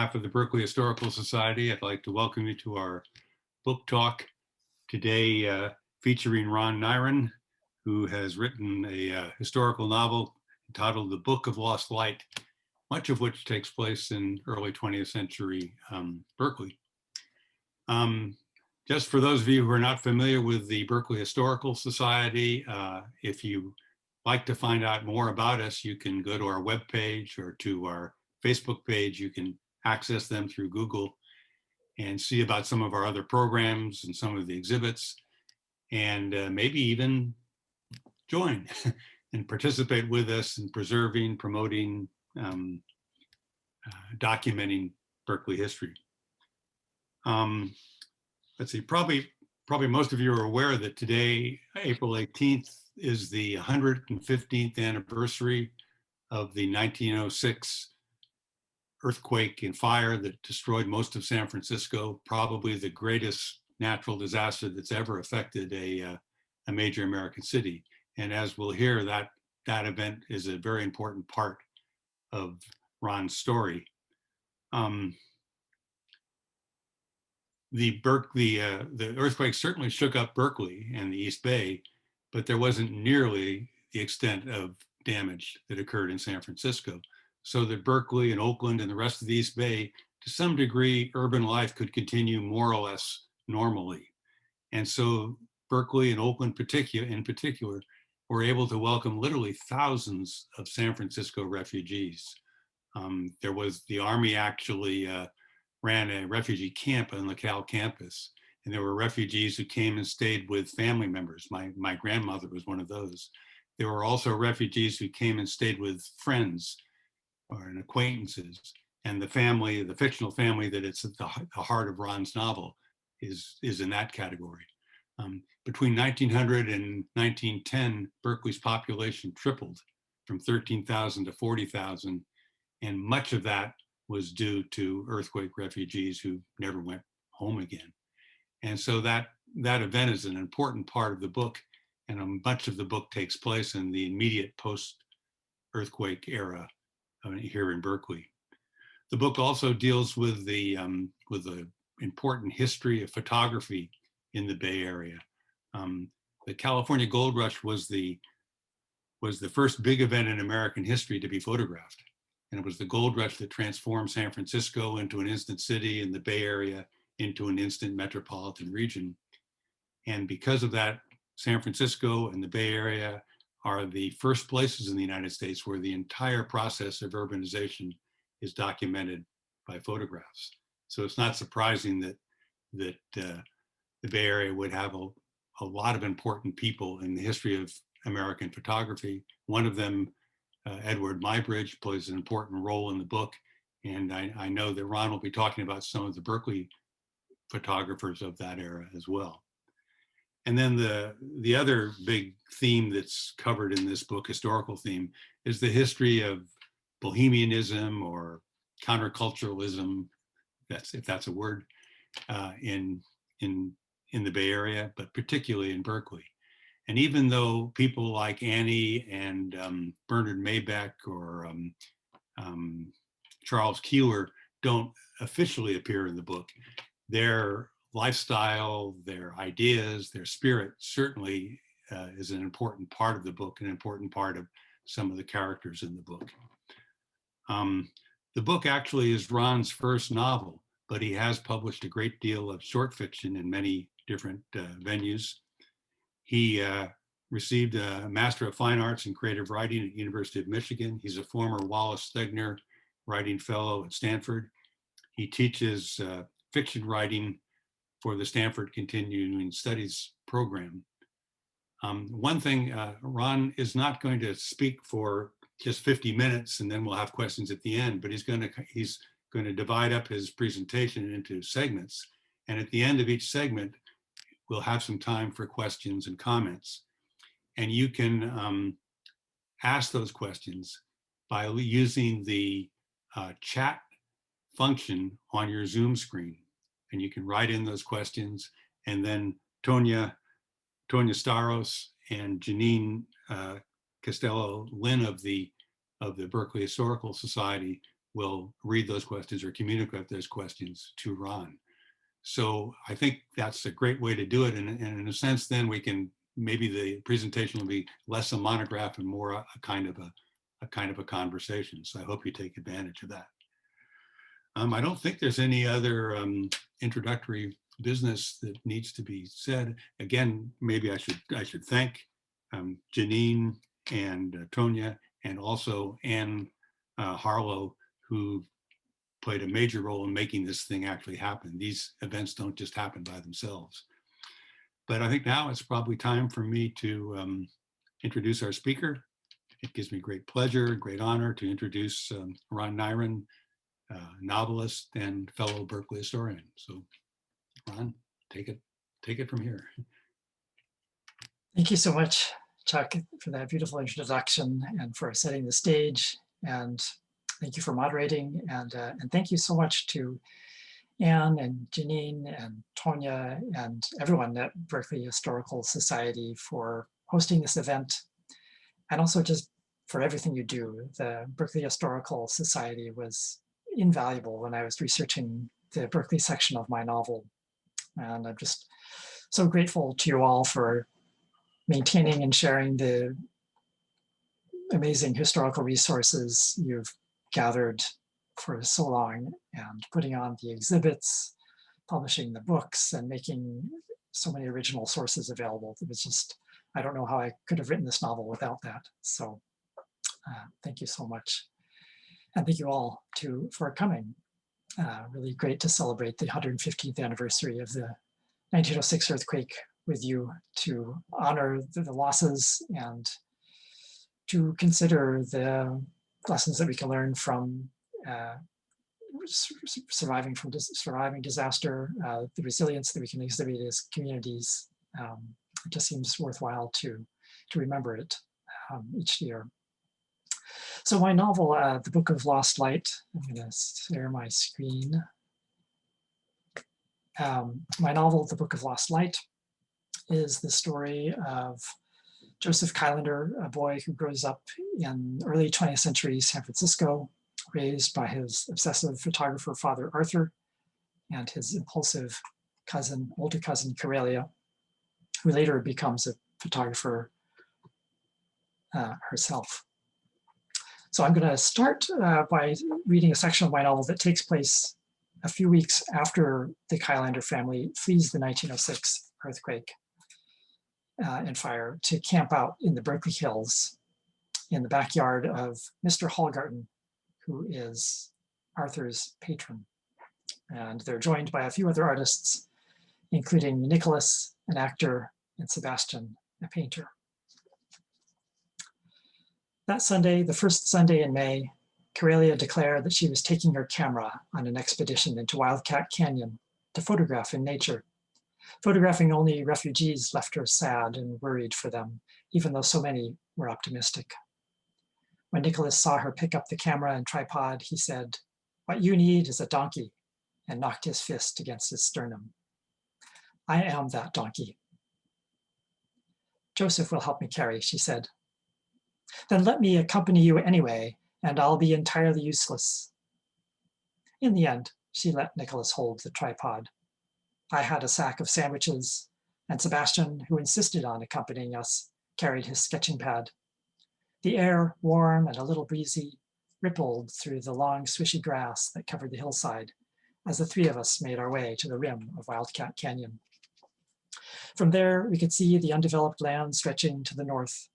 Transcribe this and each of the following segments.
behalf of the Berkeley Historical Society, I'd like to welcome you to our book talk today, featuring Ron Nyren, who has written a historical novel entitled The Book of Lost Light, much of which takes place in early 20th century Berkeley. Just for those of you who are not familiar with the Berkeley Historical Society, if you like to find out more about us, you can go to our webpage or to our Facebook page. You can access them through Google and see about some of our other programs and some of the exhibits, and maybe even join and participate with us in preserving, promoting, documenting Berkeley history. Let's see, probably most of you are aware that today, April 18th, is the 115th anniversary of the 1906 earthquake and fire that destroyed most of San Francisco, probably the greatest natural disaster that's ever affected a major American city. And as we'll hear, that event is a very important part of Ron's story. The earthquake certainly shook up Berkeley and the East Bay, but there wasn't nearly the extent of damage that occurred in San Francisco. So that Berkeley and Oakland and the rest of the East Bay, to some degree, urban life could continue more or less normally. And so Berkeley and Oakland in particular were able to welcome literally thousands of San Francisco refugees. The Army actually ran a refugee camp on the Cal campus, and there were refugees who came and stayed with family members. My grandmother was one of those. There were also refugees who came and stayed with friends and acquaintances, and the fictional family that it's at the heart of Ron's novel is in that category. Between 1900 and 1910, Berkeley's population tripled from 13,000 to 40,000, and much of that was due to earthquake refugees who never went home again. And so that event is an important part of the book, and much of the book takes place in the immediate post-earthquake era here in Berkeley. The book also deals with the important history of photography in the Bay Area. The California Gold Rush was the first big event in American history to be photographed. And it was the gold rush that transformed San Francisco into an instant city and the Bay Area into an instant metropolitan region. And because of that, San Francisco and the Bay Area are the first places in the United States where the entire process of urbanization is documented by photographs. So it's not surprising that the Bay Area would have a lot of important people in the history of American photography. One of them, Edward Muybridge, plays an important role in the book. And I know that Ron will be talking about some of the Berkeley photographers of that era as well. And then the other big theme that's covered in this book, historical theme, is the history of bohemianism or counterculturalism, if that's a word, in the Bay Area, but particularly in Berkeley. And even though people like Annie and Bernard Maybeck or Charles Keeler don't officially appear in the book, their lifestyle, their ideas, their spirit certainly is an important part of the book, an important part of some of the characters in the book. The book actually is Ron's first novel, but he has published a great deal of short fiction in many different venues. He received a Master of Fine Arts in Creative Writing at the University of Michigan. He's a former Wallace Stegner Writing Fellow at Stanford. He teaches fiction writing for the Stanford Continuing Studies program. One thing, Ron is not going to speak for just 50 minutes and then we'll have questions at the end, but he's going to divide up his presentation into segments. And at the end of each segment, we'll have some time for questions and comments. And you can ask those questions by using the chat function on your Zoom screen. And you can write in those questions, and then Tonya Staros and Janine Costello Lynn of the Berkeley Historical Society will read those questions or communicate those questions to Ron. So I think that's a great way to do it. And in a sense, then we can, maybe the presentation will be less a monograph and more a kind of a conversation. So I hope you take advantage of that. I don't think there's any other introductory business that needs to be said. Again, maybe I should thank Janine and Tonya, and also Anne Harlow, who played a major role in making this thing actually happen. These events don't just happen by themselves. But I think now it's probably time for me to introduce our speaker. It gives me great pleasure, great honor to introduce Ron Nyren, novelist and fellow Berkeley historian. So Ron, take it from here. Thank you so much, Chuck, for that beautiful introduction and for setting the stage. And thank you for moderating. And thank you so much to Anne and Janine and Tonya and everyone at Berkeley Historical Society for hosting this event. And also just for everything you do. The Berkeley Historical Society was invaluable when I was researching the Berkeley section of my novel. And I'm just so grateful to you all for maintaining and sharing the amazing historical resources you've gathered for so long, and putting on the exhibits, publishing the books, and making so many original sources available. It was just, I don't know how I could have written this novel without that. So thank you so much. And thank you all for coming. Really great to celebrate the 115th anniversary of the 1906 earthquake with you, to honor the losses and to consider the lessons that we can learn from surviving disaster, the resilience that we can exhibit as communities. It just seems worthwhile to remember it each year. So my novel, The Book of Lost Light, I'm going to share my screen. My novel, The Book of Lost Light, is the story of Joseph Kylander, a boy who grows up in early 20th century San Francisco, raised by his obsessive photographer father Arthur and his impulsive older cousin Corelia, who later becomes a photographer herself. So I'm going to start by reading a section of my novel that takes place a few weeks after the Kylander family flees the 1906 earthquake and fire to camp out in the Berkeley Hills in the backyard of Mr. Hallgarten, who is Arthur's patron. And they're joined by a few other artists, including Nicholas, an actor, and Sebastian, a painter. That Sunday, the first Sunday in May, Corelia declared that she was taking her camera on an expedition into Wildcat Canyon to photograph in nature. Photographing only refugees left her sad and worried for them, even though so many were optimistic. When Nicholas saw her pick up the camera and tripod, he said, "What you need is a donkey," and knocked his fist against his sternum. "I am that donkey." "Joseph will help me carry," she said. "Then let me accompany you anyway, and I'll be entirely useless." In the end, she let Nicholas hold the tripod. I had a sack of sandwiches, and Sebastian, who insisted on accompanying us, carried his sketching pad. The air, warm and a little breezy, rippled through the long swishy grass that covered the hillside as the three of us made our way to the rim of Wildcat Canyon. From there, we could see the undeveloped land stretching to the north,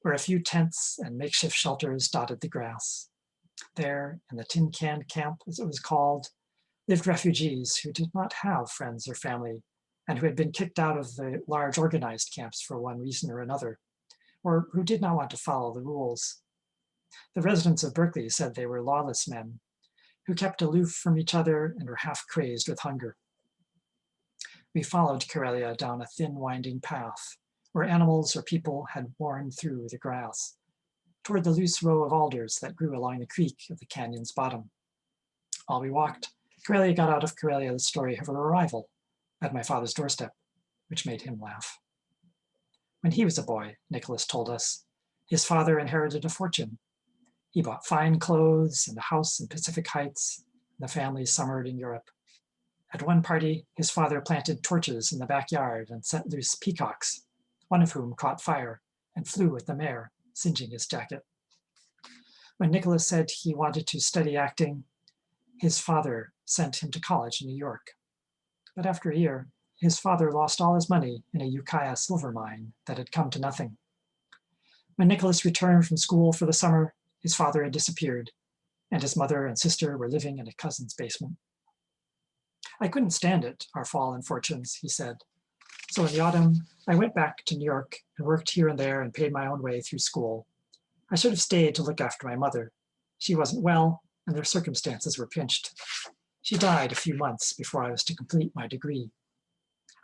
where a few tents and makeshift shelters dotted the grass. There, in the Tin Can Camp, as it was called, lived refugees who did not have friends or family, and who had been kicked out of the large organized camps for one reason or another, or who did not want to follow the rules. The residents of Berkeley said they were lawless men, who kept aloof from each other and were half crazed with hunger. We followed Corelia down a thin winding path, where animals or people had worn through the grass, toward the loose row of alders that grew along the creek of the canyon's bottom. While we walked, Corelia got out of Corelia the story of her arrival at my father's doorstep, which made him laugh. When he was a boy, Nicholas told us, his father inherited a fortune. He bought fine clothes and a house in Pacific Heights. The family summered in Europe. At one party, his father planted torches in the backyard and set loose peacocks, one of whom caught fire and flew at the mayor, singeing his jacket. When Nicholas said he wanted to study acting, his father sent him to college in New York. But after a year, his father lost all his money in a Ukiah silver mine that had come to nothing. When Nicholas returned from school for the summer, his father had disappeared, and his mother and sister were living in a cousin's basement. I couldn't stand it, our fall in fortunes, he said. So in the autumn, I went back to New York and worked here and there and paid my own way through school. I should have stayed to look after my mother. She wasn't well, and their circumstances were pinched. She died a few months before I was to complete my degree.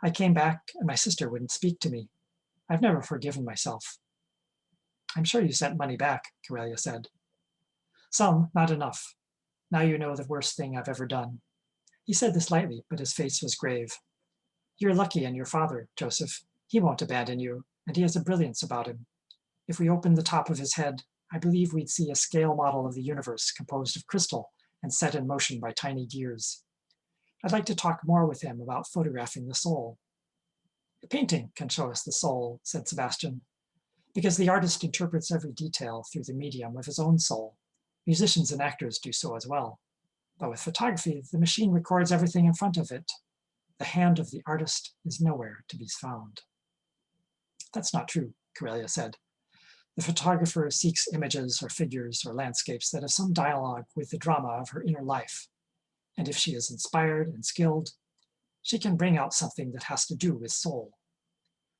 I came back, and my sister wouldn't speak to me. I've never forgiven myself. I'm sure you sent money back, Corellia said. Some, not enough. Now you know the worst thing I've ever done. He said this lightly, but his face was grave. You're lucky in your father, Joseph. He won't abandon you, and he has a brilliance about him. If we opened the top of his head, I believe we'd see a scale model of the universe composed of crystal and set in motion by tiny gears. I'd like to talk more with him about photographing the soul. A painting can show us the soul, said Sebastian, because the artist interprets every detail through the medium of his own soul. Musicians and actors do so as well. But with photography, the machine records everything in front of it. The hand of the artist is nowhere to be found. That's not true, Corellia said. The photographer seeks images or figures or landscapes that have some dialogue with the drama of her inner life. And if she is inspired and skilled, she can bring out something that has to do with soul.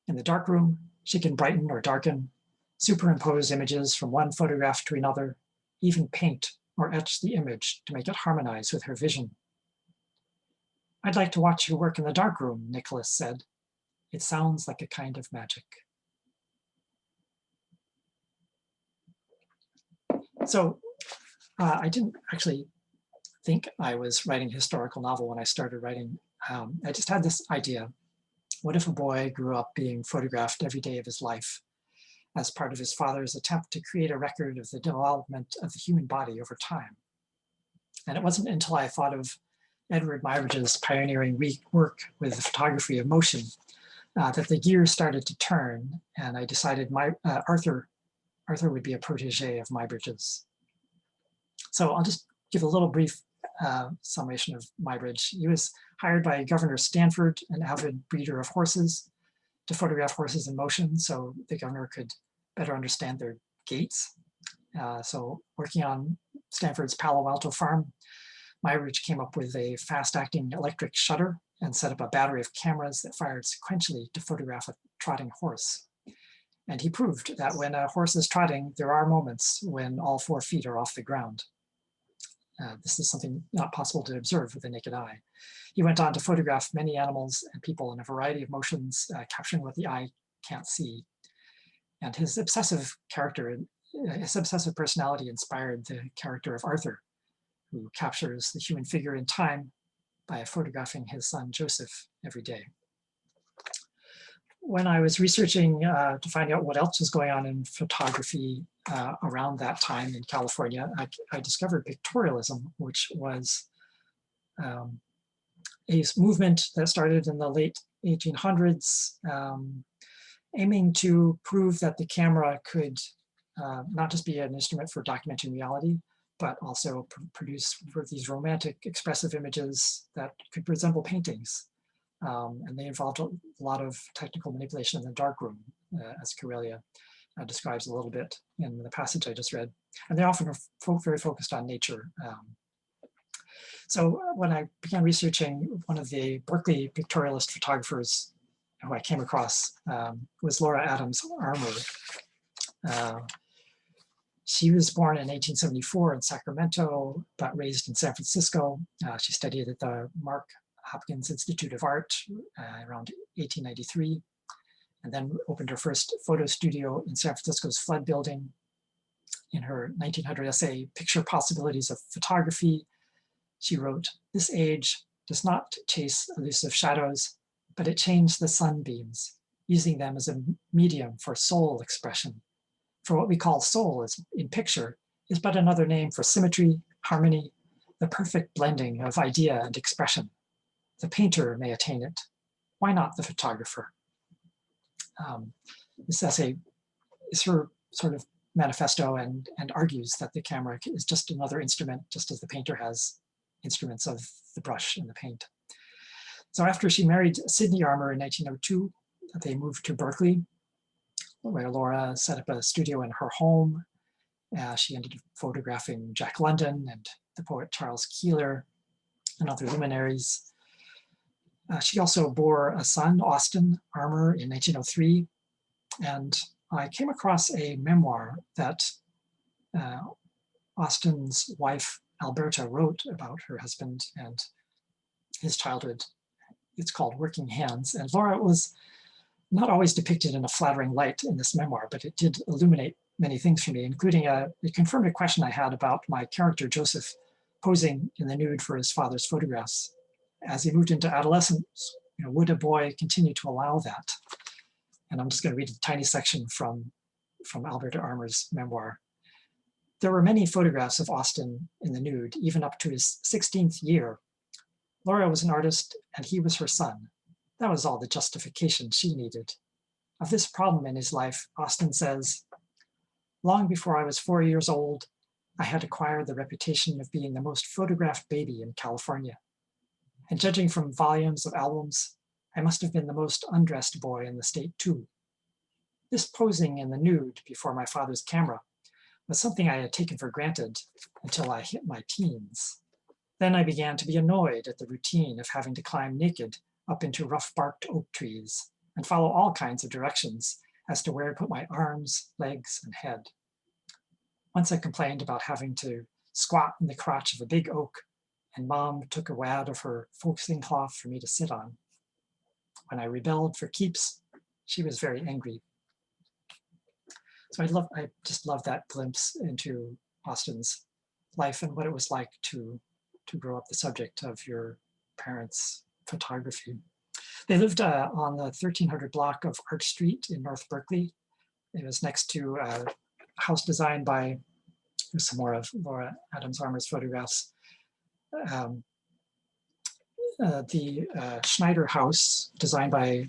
In the darkroom, she can brighten or darken, superimpose images from one photograph to another, even paint or etch the image to make it harmonize with her vision. I'd like to watch you work in the darkroom, Nicholas said. It sounds like a kind of magic. So I didn't actually think I was writing a historical novel when I started writing. I just had this idea. What if a boy grew up being photographed every day of his life as part of his father's attempt to create a record of the development of the human body over time? And it wasn't until I thought of Edward Muybridge's pioneering work with the photography of motion that the gears started to turn, and I decided Arthur would be a protege of Muybridge's. So I'll just give a little brief summation of Muybridge. He was hired by Governor Stanford, an avid breeder of horses, to photograph horses in motion so the governor could better understand their gaits. So working on Stanford's Palo Alto farm, Muybridge came up with a fast-acting electric shutter and set up a battery of cameras that fired sequentially to photograph a trotting horse. And he proved that when a horse is trotting, there are moments when all 4 feet are off the ground. This is something not possible to observe with the naked eye. He went on to photograph many animals and people in a variety of motions, capturing what the eye can't see. And his obsessive personality inspired the character of Arthur, who captures the human figure in time by photographing his son Joseph every day. When I was researching to find out what else was going on in photography around that time in California, I discovered pictorialism, which was a movement that started in the late 1800s, aiming to prove that the camera could not just be an instrument for documenting reality, but also produce these romantic, expressive images that could resemble paintings. And they involved a lot of technical manipulation in the darkroom, as Corellia describes a little bit in the passage I just read. And they often are very focused on nature. So when I began researching, one of the Berkeley pictorialist photographers who I came across was Laura Adams Armour. She was born in 1874 in Sacramento, but raised in San Francisco. She studied at the Mark Hopkins Institute of Art around 1893, and then opened her first photo studio in San Francisco's Flood Building. In her 1900 essay, Picture Possibilities of Photography, she wrote, "This age does not chase elusive shadows, but it changed the sunbeams, using them as a medium for soul expression. For what we call soul is in picture is but another name for symmetry, harmony, the perfect blending of idea and expression. The painter may attain it. Why not the photographer? This essay is her sort of manifesto and argues that the camera is just another instrument, just as the painter has instruments of the brush and the paint. So after she married Sidney Armour in 1902, they moved to Berkeley, where Laura set up a studio in her home. She ended up photographing Jack London and the poet Charles Keeler and other luminaries. She also bore a son, Austin Armour, in 1903. And I came across a memoir that Austin's wife, Alberta, wrote about her husband and his childhood. It's called Working Hands. And Laura was not always depicted in a flattering light in this memoir, but it did illuminate many things for me, including it confirmed a question I had about my character, Joseph, posing in the nude for his father's photographs. As he moved into adolescence, would a boy continue to allow that? And I'm just going to read a tiny section from Alberta Armour's memoir. There were many photographs of Austin in the nude, even up to his 16th year. Laura was an artist and he was her son. That was all the justification she needed. Of this problem in his life, Austin says, "Long before I was 4 years old, I had acquired the reputation of being the most photographed baby in California. And judging from volumes of albums, I must have been the most undressed boy in the state too. This posing in the nude before my father's camera was something I had taken for granted until I hit my teens. Then I began to be annoyed at the routine of having to climb naked up into rough-barked oak trees and follow all kinds of directions as to where to put my arms, legs, and head. Once I complained about having to squat in the crotch of a big oak, and Mom took a wad of her focusing cloth for me to sit on. When I rebelled for keeps, she was very angry." So I just love that glimpse into Austin's life and what it was like to grow up the subject of your parents' photography. They lived on the 1300 block of Arch Street in North Berkeley. It was next to a house designed by, here's some more of Laura Adams Armour's photographs. The Schneider House, designed by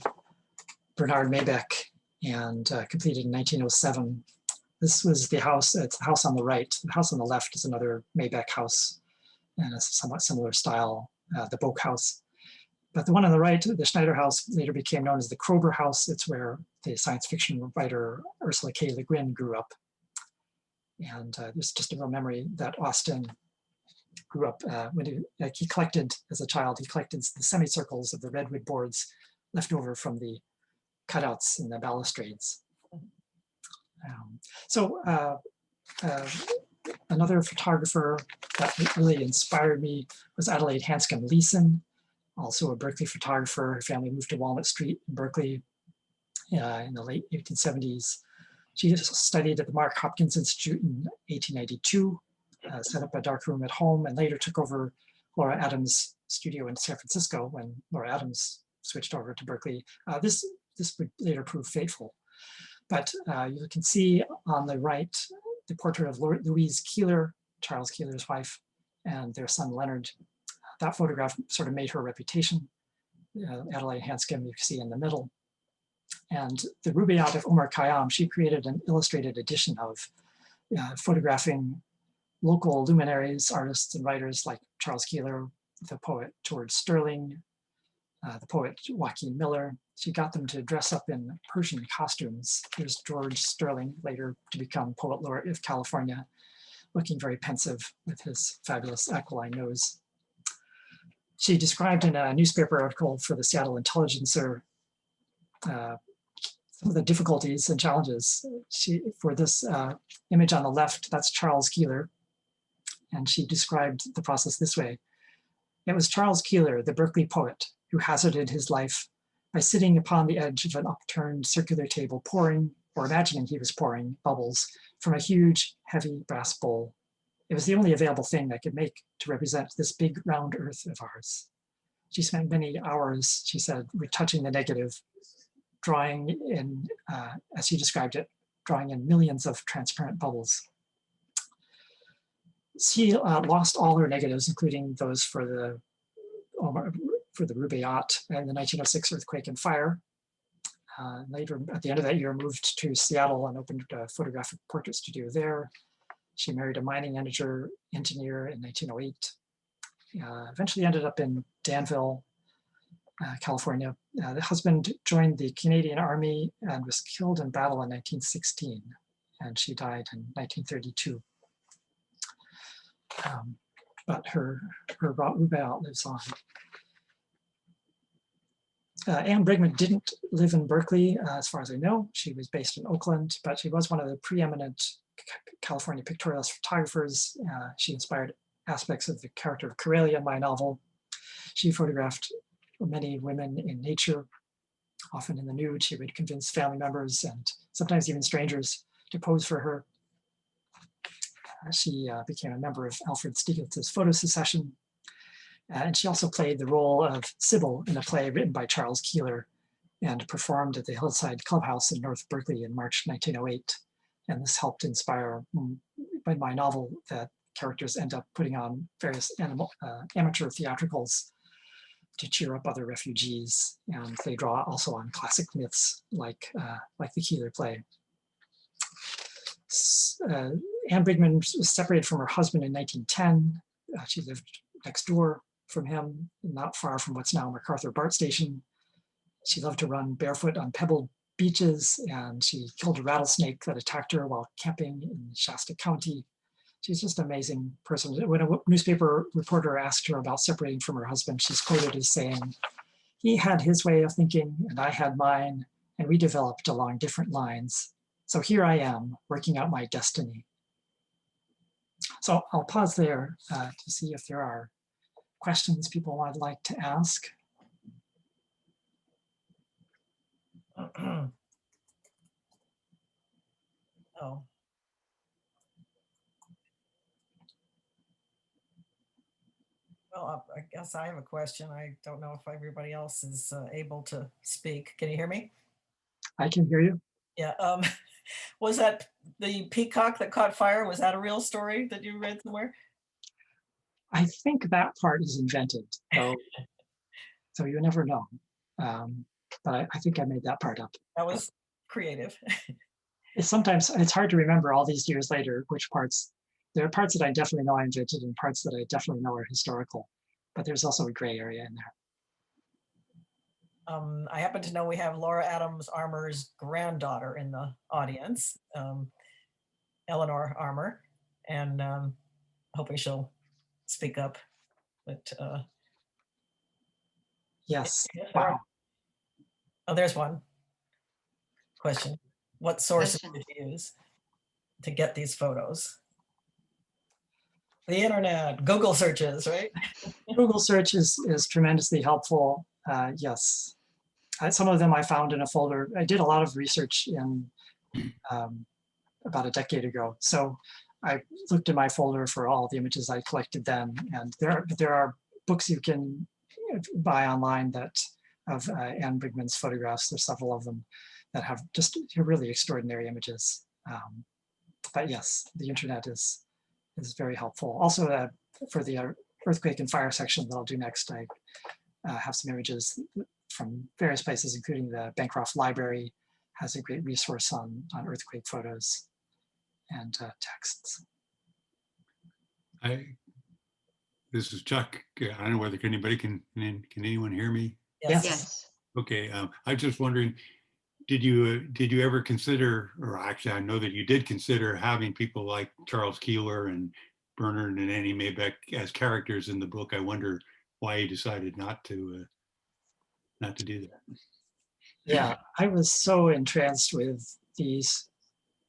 Bernard Maybeck and completed in 1907. This was the house, it's the house on the right. The house on the left is another Maybeck house in a somewhat similar style, the Boak House. But the one on the right, the Schneider House, later became known as the Kroeber House. It's where the science fiction writer Ursula K. Le Guin grew up. And there's just a real memory that Austin grew up when he collected, as a child, he collected the semicircles of the redwood boards left over from the cutouts in the balustrades. Another photographer that really inspired me was Adelaide Hanscom Leeson, also a Berkeley photographer. Her family moved to Walnut Street in Berkeley in the late 1870s. She studied at the Mark Hopkins Institute in 1892, set up a darkroom at home, and later took over Laura Adams' studio in San Francisco when Laura Adams switched over to Berkeley. This would later prove fateful. But you can see on the right the portrait of Louise Keeler, Charles Keeler's wife, and their son Leonard. That photograph sort of made her reputation. Adelaide Hanscom, you can see in the middle. And the Rubaiyat of Omar Khayyam, she created an illustrated edition of photographing local luminaries, artists, and writers like Charles Keeler, the poet George Sterling, the poet Joaquin Miller. She got them to dress up in Persian costumes. Here's George Sterling, later to become Poet Laureate of California, looking very pensive with his fabulous aquiline nose. She described in a newspaper article for the Seattle Intelligencer some of the difficulties and challenges. For this image on the left, that's Charles Keeler, and she described the process this way. It was Charles Keeler, the Berkeley poet, who hazarded his life by sitting upon the edge of an upturned circular table pouring, or imagining he was pouring, bubbles from a huge, heavy brass bowl. It was the only available thing I could make to represent this big round earth of ours. She spent many hours, she said, retouching the negative, drawing in, as she described it, drawing in millions of transparent bubbles. She lost all her negatives, including those for the Rubaiyat and the 1906 earthquake and fire. Later, at the end of that year, moved to Seattle and opened a photographic portrait studio there. She married a mining engineer in 1908. Eventually ended up in Danville, California. The husband joined the Canadian Army and was killed in battle in 1916, and she died in 1932. But her Rubaiyat lives on. Anne Brigman didn't live in Berkeley, as far as I know. She was based in Oakland, but she was one of the preeminent California pictorialist photographers. She inspired aspects of the character of Corellia in my novel. She photographed many women in nature, often in the nude. She would convince family members and sometimes even strangers to pose for her. She became a member of Alfred Stieglitz's photo secession. And she also played the role of Sybil in a play written by Charles Keeler and performed at the Hillside Clubhouse in North Berkeley in March 1908. And this helped inspire, by my novel, that characters end up putting on various amateur theatricals to cheer up other refugees. And they draw also on classic myths like the Keeler play. Anne Brigman was separated from her husband in 1910. She lived next door from him, not far from what's now MacArthur BART Station. She loved to run barefoot on pebbled beaches, and she killed a rattlesnake that attacked her while camping in Shasta County. She's just an amazing person. When a newspaper reporter asked her about separating from her husband, she's quoted as saying, "He had his way of thinking and I had mine, and we developed along different lines. So here I am, working out my destiny." So I'll pause there to see if there are questions people would like to ask. Oh. Well, I guess I have a question. I don't know if everybody else is able to speak. Can you hear me? I can hear you. Yeah. Was that the peacock that caught fire? Was that a real story that you read somewhere? I think that part is invented, though, so you never know. But I think I made that part up. That was creative. Sometimes it's hard to remember all these years later which parts. There are parts that I definitely know I invented and parts that I definitely know are historical, but there's also a gray area in there. I happen to know we have Laura Adams Armour's granddaughter in the audience, Eleanor Armour, and hoping she'll speak up. But yes. Wow. Oh, there's one question. What sources did you use to get these photos? The internet, Google searches, right? Google search is tremendously helpful. Yes. Some of them I found in a folder. I did a lot of research in about a decade ago. So I looked in my folder for all the images I collected then. And there are books you can buy online that of Anne Brigman's photographs. There's several of them that have just really extraordinary images. But yes, the internet is very helpful. Also, for the earthquake and fire section that I'll do next, I have some images from various places, including the Bancroft Library has a great resource on earthquake photos and texts. This is Chuck. I don't know whether anybody can anyone hear me? Yes. Okay. I was just wondering, did you ever consider, or actually I know that you did consider having people like Charles Keeler and Bernard and Annie Maybeck as characters in the book? I wonder why you decided not to do that. Yeah, I was so entranced with these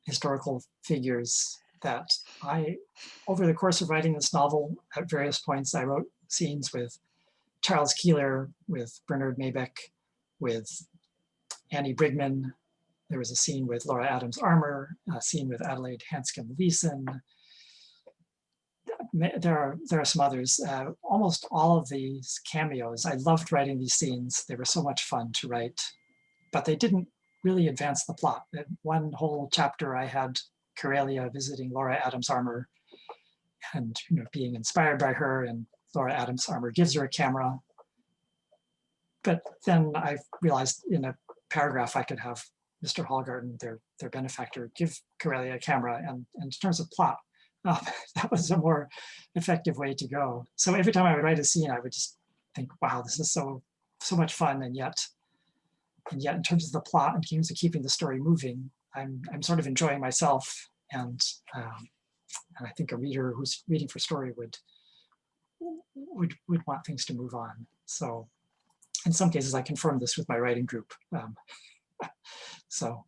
historical figures that over the course of writing this novel, at various points, I wrote scenes with Charles Keeler, with Bernard Maybeck, with Annie Brigman. There was a scene with Laura Adams Armour, a scene with Adelaide Hanscom Leeson. There are some others. Almost all of these cameos, I loved writing these scenes. They were so much fun to write, but they didn't really advance the plot. In one whole chapter, I had Corellia visiting Laura Adams Armour, and being inspired by her, and Laura Adams Armour gives her a camera. But then I realized in a paragraph I could have Mr. Hallgarten, their benefactor, give Karelia a camera, and in terms of plot, that was a more effective way to go. So every time I would write a scene, I would just think, wow, this is so much fun, and yet in terms of the plot and terms of keeping the story moving, I'm sort of enjoying myself, and I think a reader who's reading for story would want things to move on. So in some cases, I confirmed this with my writing group. So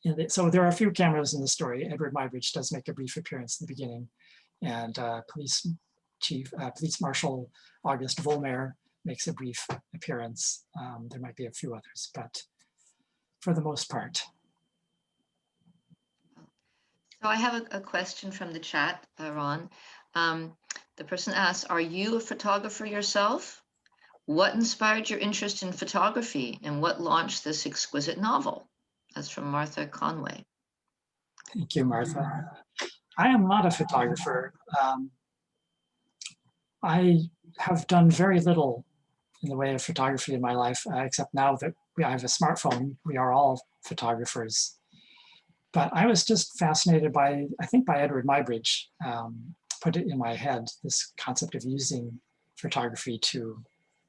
there are a few cameras in the story. Edward Muybridge does make a brief appearance in the beginning, and Police Marshal August Volmer makes a brief appearance. There might be a few others, but for the most part. So I have a question from the chat, Ron. The person asks, are you a photographer yourself? What inspired your interest in photography, and what launched this exquisite novel? That's from Martha Conway. Thank you, Martha. I am not a photographer. I have done very little in the way of photography in my life, except now that I have a smartphone, we are all photographers. But I was just fascinated by, I think by Edward Muybridge, put it in my head, this concept of using photography to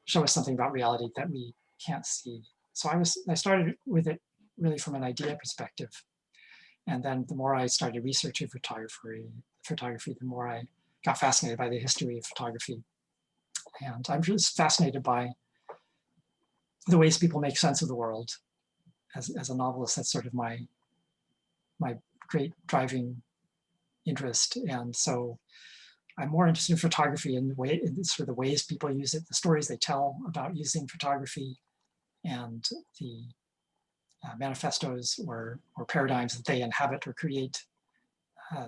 show us something about reality that we can't see. So I started with it really from an idea perspective. And then the more I started researching photography, the more I got fascinated by the history of photography. And I'm just fascinated by the ways people make sense of the world. As a novelist, that's sort of my great driving interest. And so I'm more interested in photography in sort of the ways people use it, the stories they tell about using photography, and the manifestos or paradigms that they inhabit or create.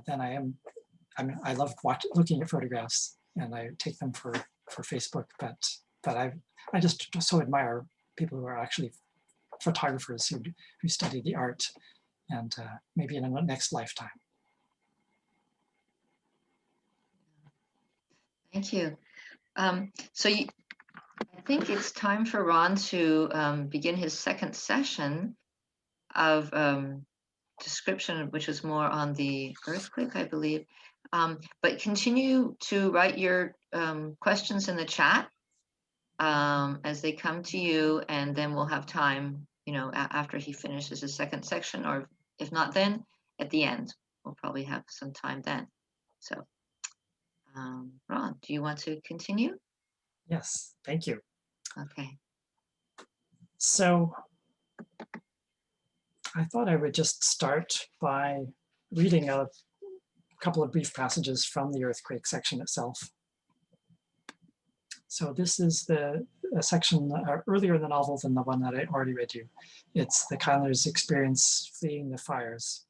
Then I love looking at photographs, and I take them for Facebook. But I just so admire people who are actually photographers who study the art, and maybe in a next lifetime. Thank you. I think it's time for Ron to begin his second session of description, which is more on the earthquake, I believe. But continue to write your questions in the chat as they come to you, and then we'll have time, after he finishes his second section, or if not then, at the end. We'll probably have some time then. So, Ron, do you want to continue? Yes, thank you. Okay. So I thought I would just start by reading a couple of brief passages from the earthquake section itself. So this is a section earlier in the novel than the one that I already read you. It's the Keilers' experience fleeing the fires.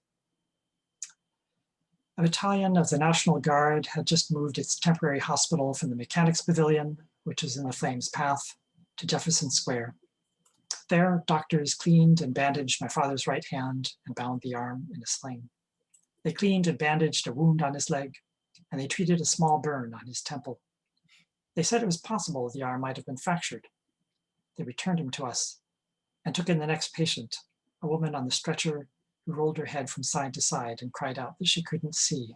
A battalion of the National Guard had just moved its temporary hospital from the Mechanics Pavilion, which is in the flames' path, to Jefferson Square. There, doctors cleaned and bandaged my father's right hand and bound the arm in a sling. They cleaned and bandaged a wound on his leg, and they treated a small burn on his temple. They said it was possible the arm might have been fractured. They returned him to us and took in the next patient, a woman on the stretcher who rolled her head from side to side and cried out that she couldn't see.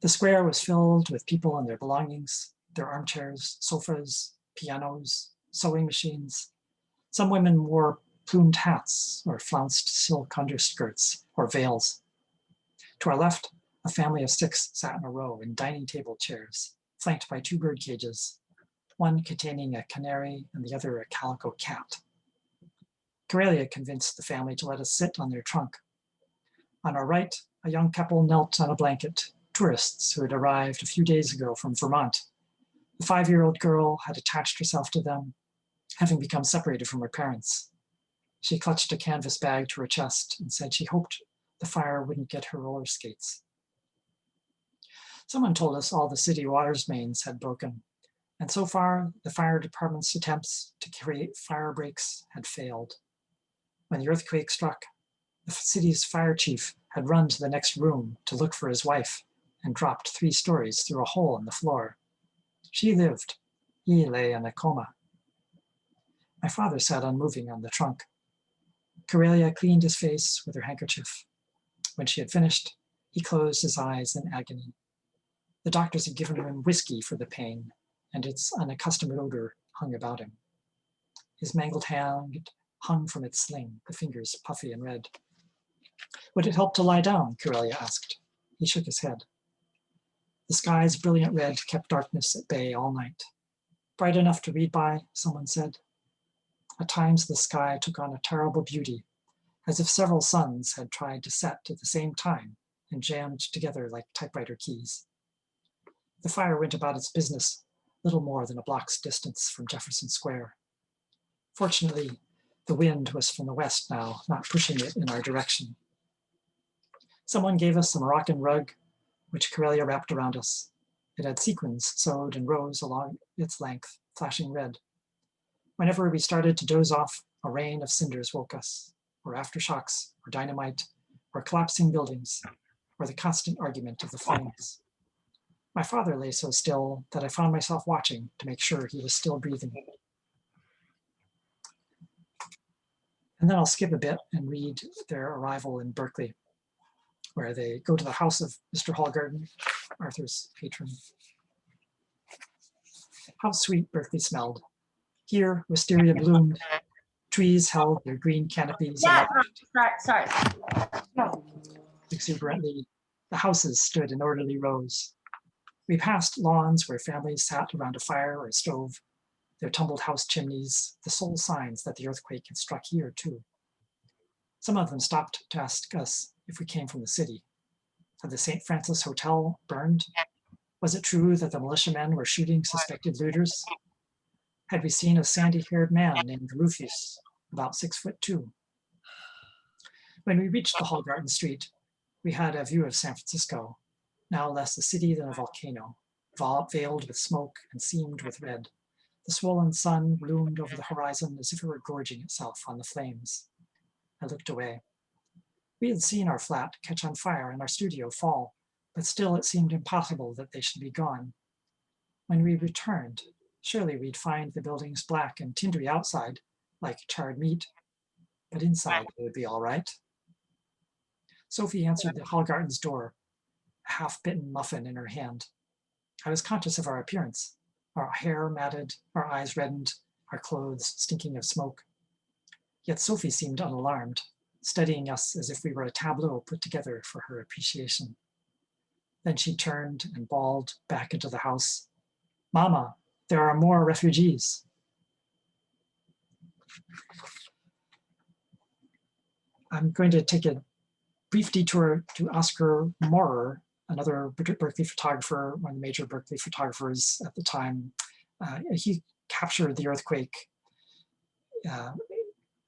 The square was filled with people and their belongings, their armchairs, sofas, pianos, sewing machines. Some women wore plumed hats or flounced silk underskirts or veils. To our left, a family of 6 sat in a row in dining table chairs, flanked by 2 bird cages, one containing a canary and the other a calico cat. Karelia convinced the family to let us sit on their trunk. On our right, a young couple knelt on a blanket, tourists who had arrived a few days ago from Vermont. The 5-year-old girl had attached herself to them, having become separated from her parents. She clutched a canvas bag to her chest and said she hoped the fire wouldn't get her roller skates. Someone told us all the city water's mains had broken, and so far the fire department's attempts to create fire breaks had failed. When the earthquake struck, the city's fire chief had run to the next room to look for his wife and dropped 3 stories through a hole in the floor. She lived. He lay in a coma. My father sat unmoving on the trunk. Karelia cleaned his face with her handkerchief. When she had finished, he closed his eyes in agony. The doctors had given him whiskey for the pain, and its unaccustomed odor hung about him. His mangled hand hung from its sling, the fingers puffy and red. Would it help to lie down? Karelia asked. He shook his head. The sky's brilliant red kept darkness at bay all night. Bright enough to read by, someone said. At times the sky took on a terrible beauty, as if several suns had tried to set at the same time and jammed together like typewriter keys. The fire went about its business, little more than a block's distance from Jefferson Square. Fortunately, the wind was from the west now, not pushing it in our direction. Someone gave us a Moroccan rug, which Karelia wrapped around us. It had sequins sewed in rows along its length, flashing red. Whenever we started to doze off, a rain of cinders woke us, or aftershocks, or dynamite, or collapsing buildings, or the constant argument of the flames. My father lay so still that I found myself watching to make sure he was still breathing. And then I'll skip a bit and read their arrival in Berkeley, where they go to the house of Mr. Hallgarden, Arthur's patron. How sweet Berkeley smelled. Here, wisteria bloomed. Trees held their green canopies Sorry. exuberantly. The houses stood in orderly rows. We passed lawns where families sat around a fire or a stove, their tumbled house chimneys, the sole signs that the earthquake had struck here too. Some of them stopped to ask us if we came from the city. Had the St. Francis Hotel burned? Was it true that the militiamen were shooting suspected looters? Had we seen a sandy-haired man named Rufus, about 6'2"? When we reached the Hallgarten Street, we had a view of San Francisco, now less a city than a volcano, veiled with smoke and seamed with red. The swollen sun loomed over the horizon as if it were gorging itself on the flames. I looked away. We had seen our flat catch on fire and our studio fall, but still it seemed impossible that they should be gone. When we returned, surely we'd find the buildings black and tindery outside, like charred meat, but inside it would be all right. Sophie answered the Hallgarten's door, a half-bitten muffin in her hand. I was conscious of our appearance, our hair matted, our eyes reddened, our clothes stinking of smoke. Yet Sophie seemed unalarmed, studying us as if we were a tableau put together for her appreciation. Then she turned and bawled back into the house, "Mama, there are more refugees." I'm going to take a brief detour to Oscar Maurer, another Berkeley photographer, one of the major Berkeley photographers at the time. He captured the earthquake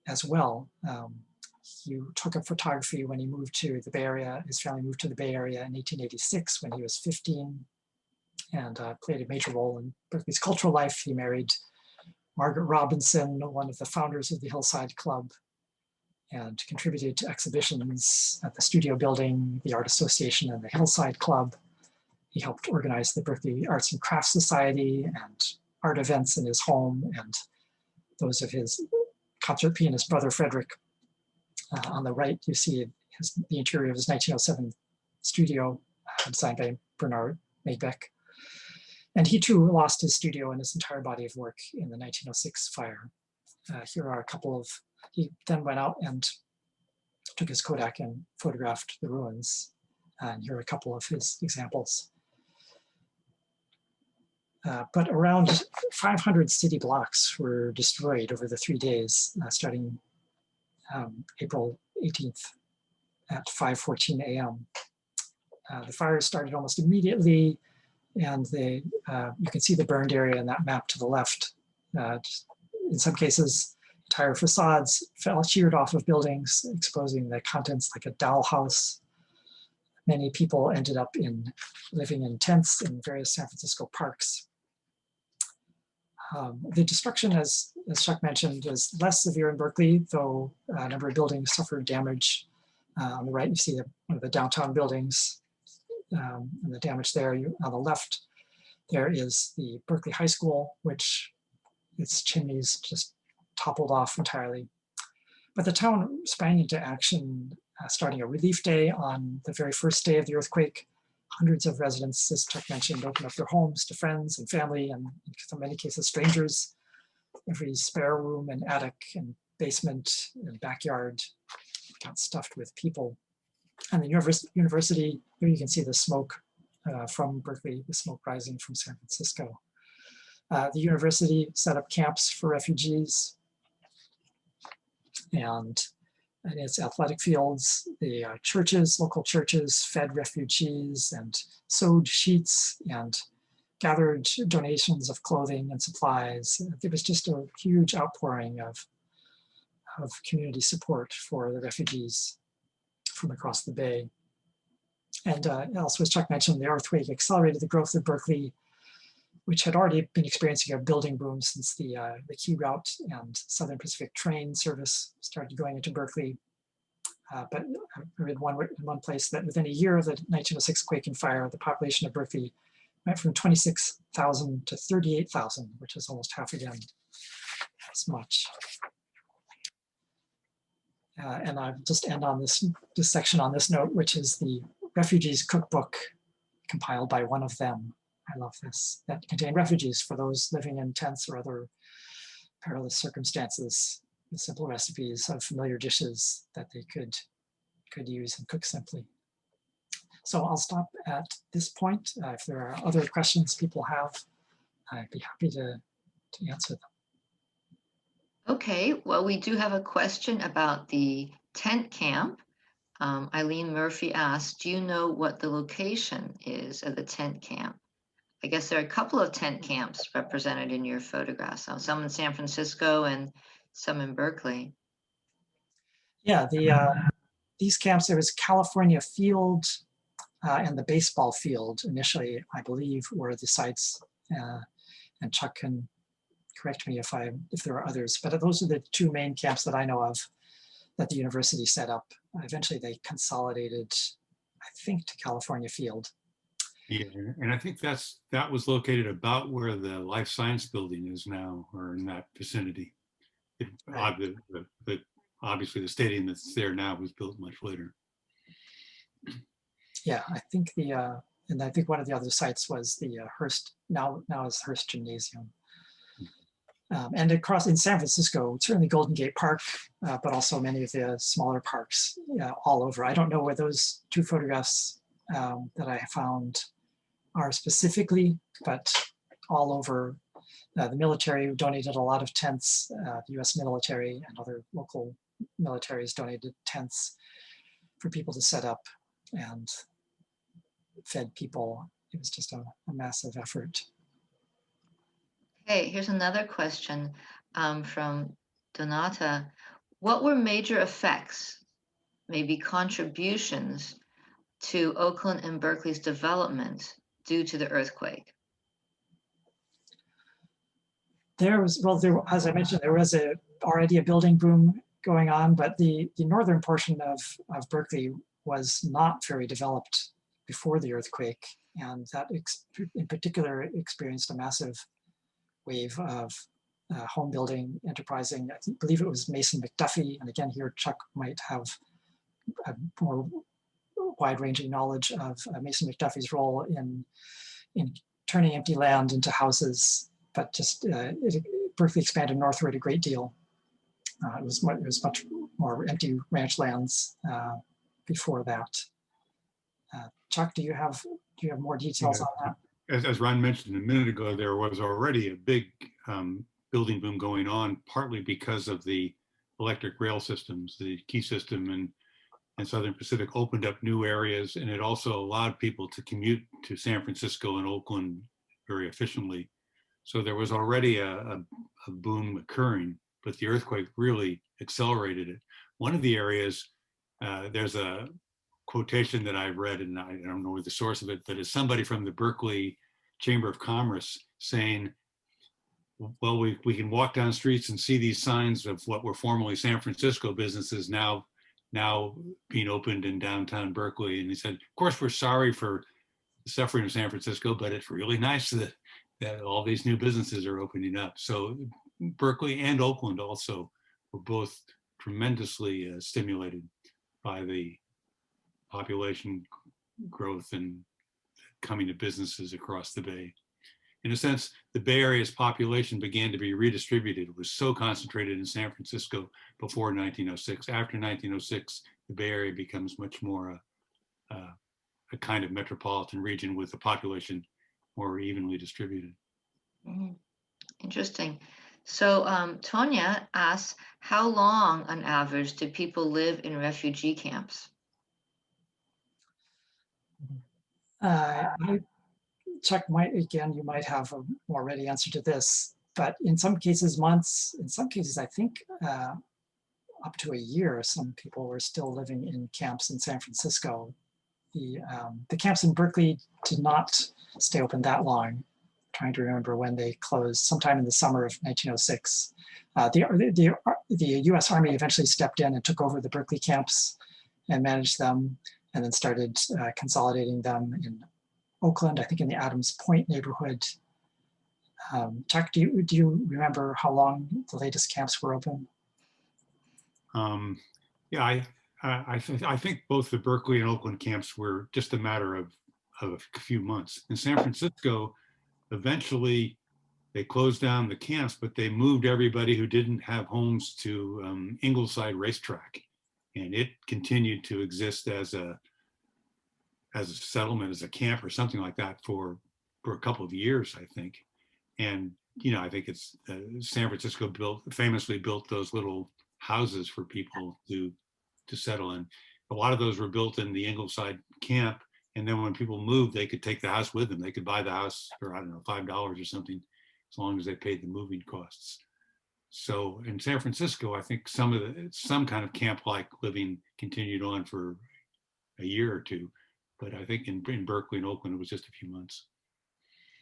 as well. He took up photography when he moved to the Bay Area. His family moved to the Bay Area in 1886 when he was 15 and played a major role in Berkeley's cultural life. He married Margaret Robinson, one of the founders of the Hillside Club, and contributed to exhibitions at the Studio Building, the Art Association, and the Hillside Club. He helped organize the Berkeley Arts and Crafts Society and art events in his home and those of his concert pianist brother Frederick. On the right, you see the interior of his 1907 studio, designed by Bernard Maybeck. And he too lost his studio and his entire body of work in the 1906 fire. Here are a couple of, he then went out and took his Kodak and photographed the ruins. And here are a couple of his examples. But around 500 city blocks were destroyed over the 3 days, starting April 18th at 5:14 a.m. The fire started almost immediately, and you can see the burned area in that map to the left. In some cases, entire facades sheared off of buildings, exposing the contents like a dollhouse. Many people ended up living in tents in various San Francisco parks. The destruction, as Chuck mentioned, was less severe in Berkeley, though a number of buildings suffered damage. On the right, you see one of the downtown buildings and the damage there. On the left, there is the Berkeley High School, which its chimneys just toppled off entirely. But the town sprang into action, starting a relief day on the very first day of the earthquake. Hundreds of residents, as Chuck mentioned, opened up their homes to friends and family, and in many cases, strangers. Every spare room and attic and basement and backyard got stuffed with people. And the university, here you can see the smoke from Berkeley, the smoke rising from San Francisco. The university set up camps for refugees, and in its athletic fields, the churches, local churches, fed refugees and sewed sheets and gathered donations of clothing and supplies. There was just a huge outpouring of community support for the refugees from across the Bay. And also, as Chuck mentioned, the earthquake accelerated the growth of Berkeley, which had already been experiencing a building boom since the Key Route and Southern Pacific train service started going into Berkeley. But I read in one place that within a year of the 1906 quake and fire, the population of Berkeley went from 26,000 to 38,000, which is almost half again as much. And I'll just end on this section on this note, which is the Refugees Cookbook compiled by one of them. I love this, that contained refugees for those living in tents or other perilous circumstances, with simple recipes of familiar dishes that they could use and cook simply. So I'll stop at this point. If there are other questions people have, I'd be happy to answer them. Okay, well, we do have a question about the tent camp. Eileen Murphy asked, do you know what the location is of the tent camp? I guess there are a couple of tent camps represented in your photographs, some in San Francisco and some in Berkeley. Yeah, these camps, there was California Field and the baseball field initially, I believe, were the sites. And Chuck can correct me if there are others, but those are the two main camps that I know of that the university set up. Eventually they consolidated, I think, to California Field. Yeah, and I think that was located about where the Life Science Building is now, or in that vicinity. Right. Obviously, the stadium that's there now was built much later. Yeah, I think and I think one of the other sites was the Hearst, now is Hearst Gymnasium. And across in San Francisco, certainly Golden Gate Park, but also many of the smaller parks all over. I don't know where those two photographs that I found are specifically, but all over. The military donated a lot of tents. The US military and other local militaries donated tents for people to set up and fed people. It was just a massive effort. Okay, here's another question from Donata. What were major effects, maybe contributions, to Oakland and Berkeley's development due to the earthquake? As I mentioned, there was already a building boom going on, but the northern portion of Berkeley was not very developed before the earthquake, and that in particular experienced a massive wave of home building, enterprising. I believe it was Mason McDuffie, and again here Chuck might have a more wide-ranging knowledge of Mason McDuffie's role in turning empty land into houses. But just Berkeley expanded northward a great deal. It was much more empty ranch lands before that. Chuck, do you have more details on that? As Ron mentioned a minute ago, there was already a big building boom going on, partly because of the electric rail systems. The Key system and Southern Pacific opened up new areas, and it also allowed people to commute to San Francisco and Oakland very efficiently. So there was already a boom occurring, but the earthquake really accelerated it. One of the areas, there's a quotation that I read, and I don't know the source of it, but it's somebody from the Berkeley Chamber of Commerce saying, well, we can walk down streets and see these signs of what were formerly San Francisco businesses now being opened in downtown Berkeley. And he said, of course, we're sorry for suffering of San Francisco, but it's really nice that all these new businesses are opening up. So Berkeley and Oakland also were both tremendously stimulated by the population growth and coming to businesses across the Bay. In a sense, the Bay Area's population began to be redistributed. It was so concentrated in San Francisco before 1906. After 1906, the Bay Area becomes much more a kind of metropolitan region with the population more evenly distributed. Mhm. Interesting. So Tonya asks, how long on average did people live in refugee camps? I Chuck again, you might have a more ready answer to this, but in some cases months, in some cases I think up to a year, some people were still living in camps in San Francisco. The camps in Berkeley did not stay open that long. I'm trying to remember when they closed, sometime in the summer of 1906. The US Army eventually stepped in and took over the Berkeley camps and managed them, and then started consolidating them in Oakland, I think in the Adams Point neighborhood. Chuck, do you remember how long the latest camps were open? Yeah, I think both the Berkeley and Oakland camps were just a matter of a few months. In San Francisco, eventually they closed down the camps, but they moved everybody who didn't have homes to Ingleside Racetrack, and it continued to exist as a settlement, as a camp or something like that for a couple of years, I think. And I think it's San Francisco famously built those little houses for people to settle in. A lot of those were built in the Ingleside camp, and then when people moved, they could take the house with them. They could buy the house for, I don't know, $5 or something, as long as they paid the moving costs. So in San Francisco, I think some kind of camp-like living continued on for a year or two, but I think in Berkeley and Oakland, it was just a few months.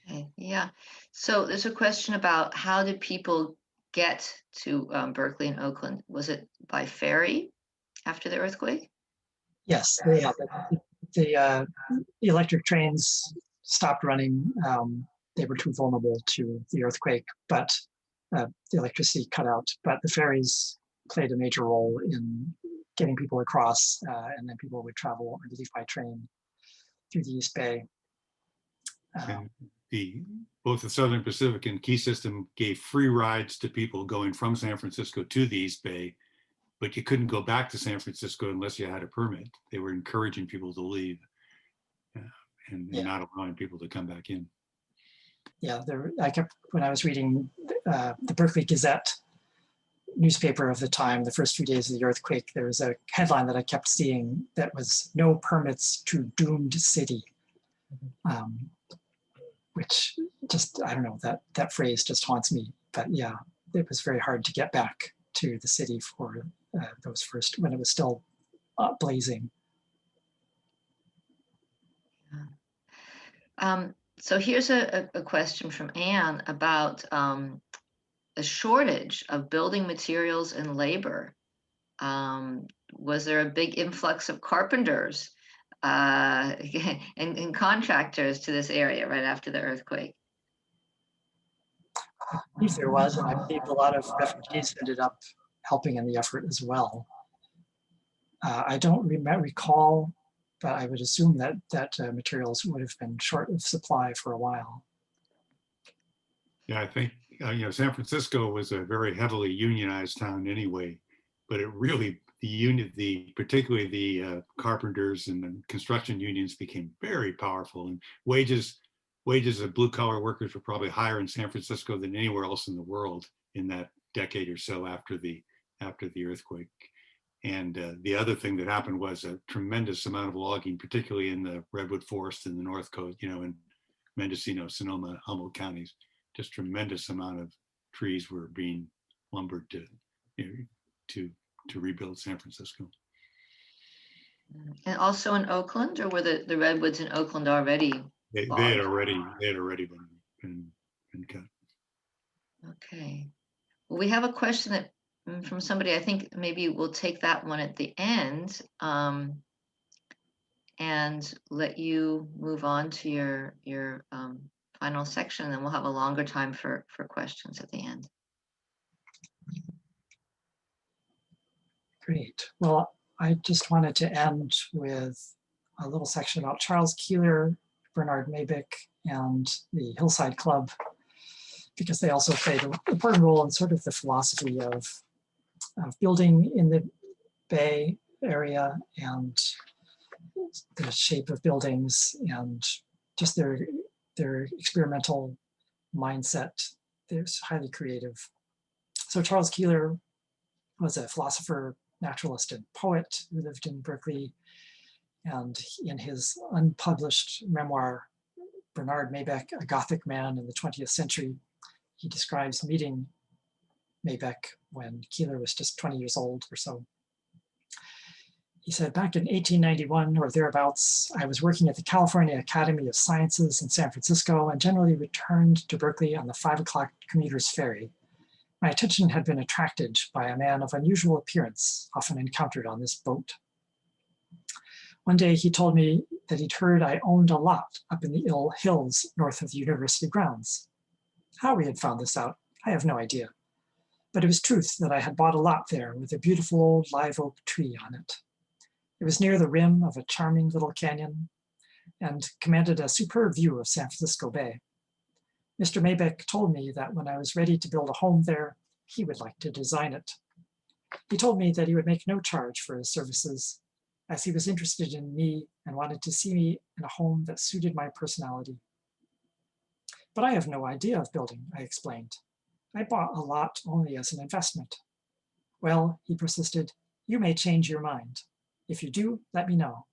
Okay, yeah. So there's a question about how did people get to Berkeley and Oakland? Was it by ferry after the earthquake? Yes, the electric trains stopped running. They were too vulnerable to the earthquake, but the electricity cut out. But the ferries played a major role in getting people across, and then people would travel, I believe, by train through the East Bay. And both the Southern Pacific and Key System gave free rides to people going from San Francisco to the East Bay, but you couldn't go back to San Francisco unless you had a permit. They were encouraging people to leave and not allowing people to come back in. Yeah, when I was reading the Berkeley Gazette newspaper of the time, the first few days of the earthquake, there was a headline that I kept seeing that was "No permits to doomed city," which just, I don't know, that phrase just haunts me. But yeah, it was very hard to get back to the city for those first, when it was still blazing. So here's a question from Anne about a shortage of building materials and labor. Was there a big influx of carpenters and contractors to this area right after the earthquake? I believe there was, and I believe a lot of refugees ended up helping in the effort as well. I don't recall, but I would assume that materials would have been short of supply for a while. Yeah, I think San Francisco was a very heavily unionized town anyway, but it really particularly the carpenters and the construction unions became very powerful, and wages of blue collar workers were probably higher in San Francisco than anywhere else in the world in that decade or so after the earthquake. And the other thing that happened was a tremendous amount of logging, particularly in the redwood forest in the North Coast, in Mendocino, Sonoma, Humboldt counties. Just tremendous amount of trees were being lumbered to rebuild San Francisco. And also in Oakland, or were the redwoods in Oakland already? They had already been cut. Okay. Well, we have a question that from somebody. I think maybe we'll take that one at the end. And and let you move on to your final section, and then we'll have a longer time for questions at the end. Great. Well, I just wanted to end with a little section about Charles Keeler, Bernard Maybeck, and the Hillside Club, because they also played an important role in sort of the philosophy of building in the Bay Area and the shape of buildings and just their experimental mindset. They're highly creative. So Charles Keeler was a philosopher, naturalist, and poet who lived in Berkeley. And in his unpublished memoir, Bernard Maybeck, A Gothic Man in the 20th Century, he describes meeting Maybeck when Keeler was just 20 years old or so. He said, back in 1891 or thereabouts, I was working at the California Academy of Sciences in San Francisco and generally returned to Berkeley on the 5 o'clock commuter's ferry. My attention had been attracted by a man of unusual appearance, often encountered on this boat. One day he told me that he'd heard I owned a lot up in the hills north of the university grounds. How he had found this out, I have no idea. But it was truth that I had bought a lot there with a beautiful old live oak tree on it. It was near the rim of a charming little canyon and commanded a superb view of San Francisco Bay. Mr. Maybeck told me that when I was ready to build a home there, he would like to design it. He told me that he would make no charge for his services, as he was interested in me and wanted to see me in a home that suited my personality. But I have no idea of building, I explained. I bought a lot only as an investment. Well, he persisted, you may change your mind. If you do, let me know.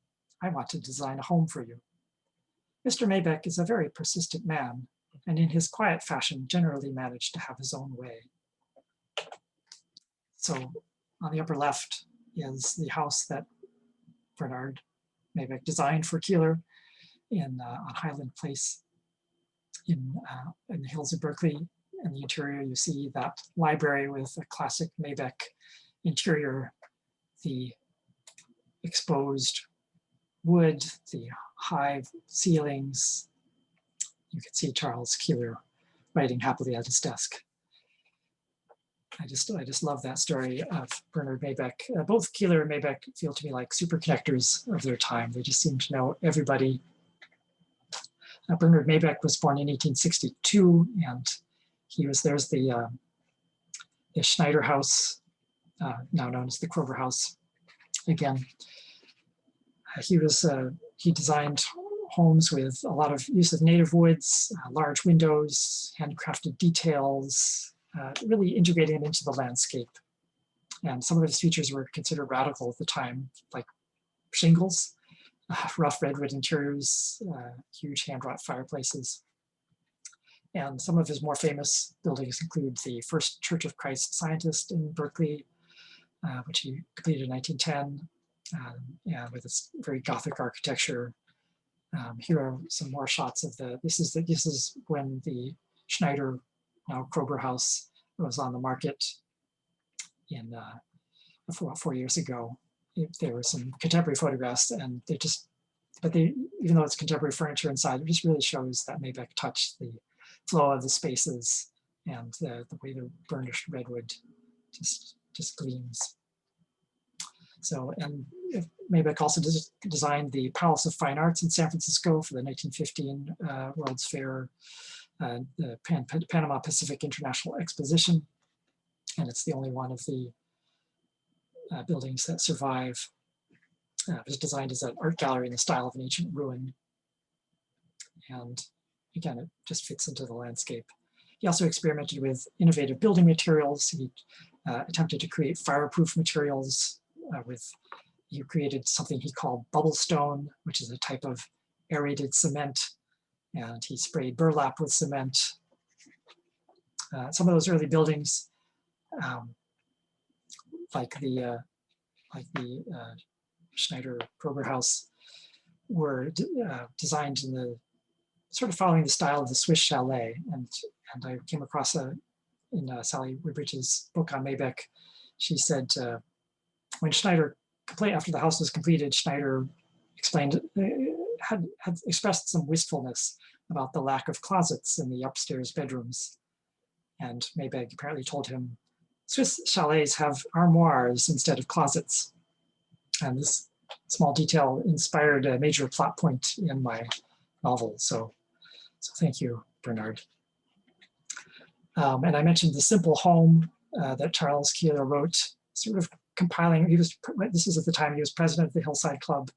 I want to design a home for you. Mr. Maybeck is a very persistent man, and in his quiet fashion generally managed to have his own way. So on the upper left is the house that Bernard Maybeck designed for Keeler on Highland Place in the hills of Berkeley. In the interior, you see that library with a classic Maybeck interior, the exposed wood, the high ceilings. You can see Charles Keeler writing happily at his desk. I just love that story of Bernard Maybeck. Both Keeler and Maybeck feel to me like super connectors of their time. They just seem to know everybody. Bernard Maybeck was born in 1862, and there's the Schneider House, now known as the Kroeber House. Again, he designed homes with a lot of use of native woods, large windows, handcrafted details, really integrating them into the landscape. And some of his features were considered radical at the time, like shingles, rough redwood interiors, huge hand-wrought fireplaces. And some of his more famous buildings include the first Church of Christ Scientist in Berkeley, which he completed in 1910, with its very Gothic architecture. Here are some more shots of this is when the Schneider, now Kroeber House, was on the market in 4 years ago. There were some contemporary photographs, and even though it's contemporary furniture inside, it just really shows that Maybeck touched the flow of the spaces and the way the burnished redwood just gleams. So, and Maybeck also designed the Palace of Fine Arts in San Francisco for the 1915 World's Fair, the Panama Pacific International Exposition, and it's the only one of the buildings that survive. It was designed as an art gallery in the style of an ancient ruin. And again, it just fits into the landscape. He also experimented with innovative building materials. He attempted to create fireproof materials he created something he called bubble stone, which is a type of aerated cement. And he sprayed burlap with cement. Some of those early buildings, like the Schneider Kroeber House, were designed in the sort of following the style of the Swiss chalet. And I came across in Sally Woodbridge's book on Maybeck, she said when after the house was completed, Schneider explained, had expressed some wistfulness about the lack of closets in the upstairs bedrooms. And Maybeck apparently told him, Swiss chalets have armoires instead of closets. And this small detail inspired a major plot point in my novel. So thank you, Bernard. And I mentioned the simple home that Charles Keeler wrote, sort of compiling, this was at the time he was president of the Hillside Club,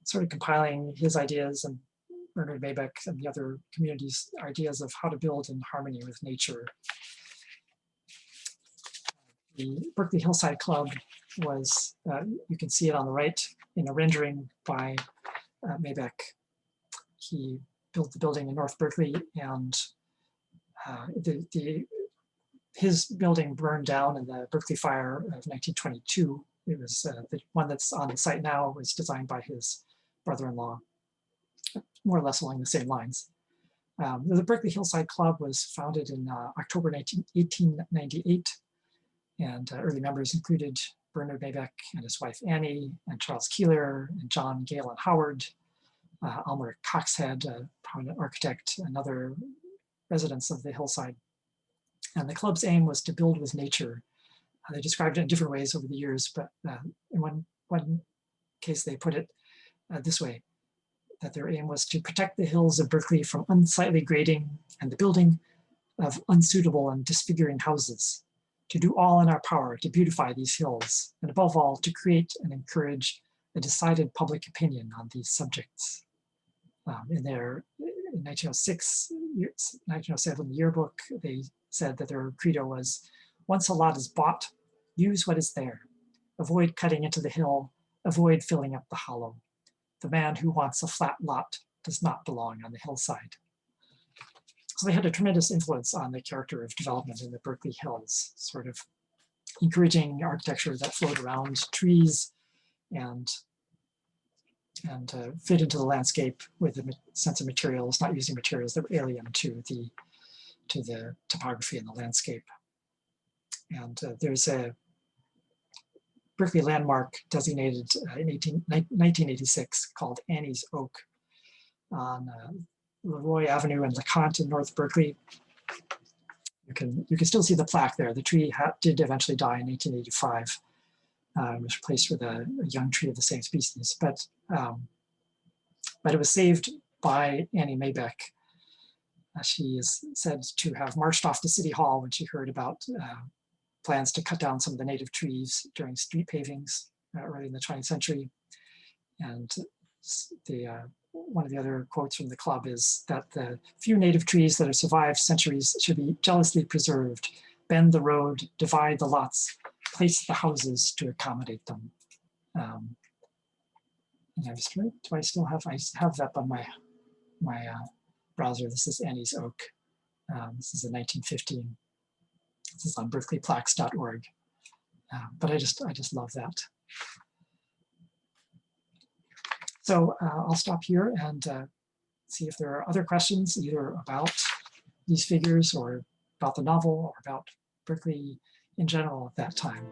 sort of compiling his ideas and Bernard Maybeck and the other communities' ideas of how to build in harmony with nature. The Berkeley Hillside Club was, you can see it on the right in a rendering by Maybeck. He built the building in North Berkeley, and his building burned down in the Berkeley fire of 1922. It was the one that's on the site now was designed by his brother-in-law, more or less along the same lines. The Berkeley Hillside Club was founded in October 1898, and early members included Bernard Maybeck and his wife Annie, and Charles Keeler, and John Gale and Howard, Almer Coxhead, a prominent architect, another residents of the hillside. And the club's aim was to build with nature. They described it in different ways over the years, but in one case they put it this way, that their aim was to protect the hills of Berkeley from unsightly grading and the building of unsuitable and disfiguring houses, to do all in our power to beautify these hills, and above all, to create and encourage a decided public opinion on these subjects. In 1906, 1907 yearbook, they said that their credo was, once a lot is bought, use what is there. Avoid cutting into the hill, avoid filling up the hollow. The man who wants a flat lot does not belong on the hillside. So they had a tremendous influence on the character of development in the Berkeley Hills, sort of encouraging architecture that flowed around trees and fit into the landscape with a sense of materials, not using materials that were alien to the topography and the landscape. And there's a Berkeley landmark designated in 1986 called Annie's Oak on Leroy Avenue and LeConte in North Berkeley. You can still see the plaque there. The tree did eventually die in 1885. It was replaced with a young tree of the same species, but it was saved by Annie Maybeck. She is said to have marched off to City Hall when she heard about plans to cut down some of the native trees during street pavings early in the 20th century. And one of the other quotes from the club is that the few native trees that have survived centuries should be jealously preserved, bend the road, divide the lots, place the houses to accommodate them. And I have that on my browser. This is Annie's Oak. This is a 1915. This is on berkeleyplaques.org. But I just love that. So I'll stop here and see if there are other questions, either about these figures or about the novel or about Berkeley in general at that time.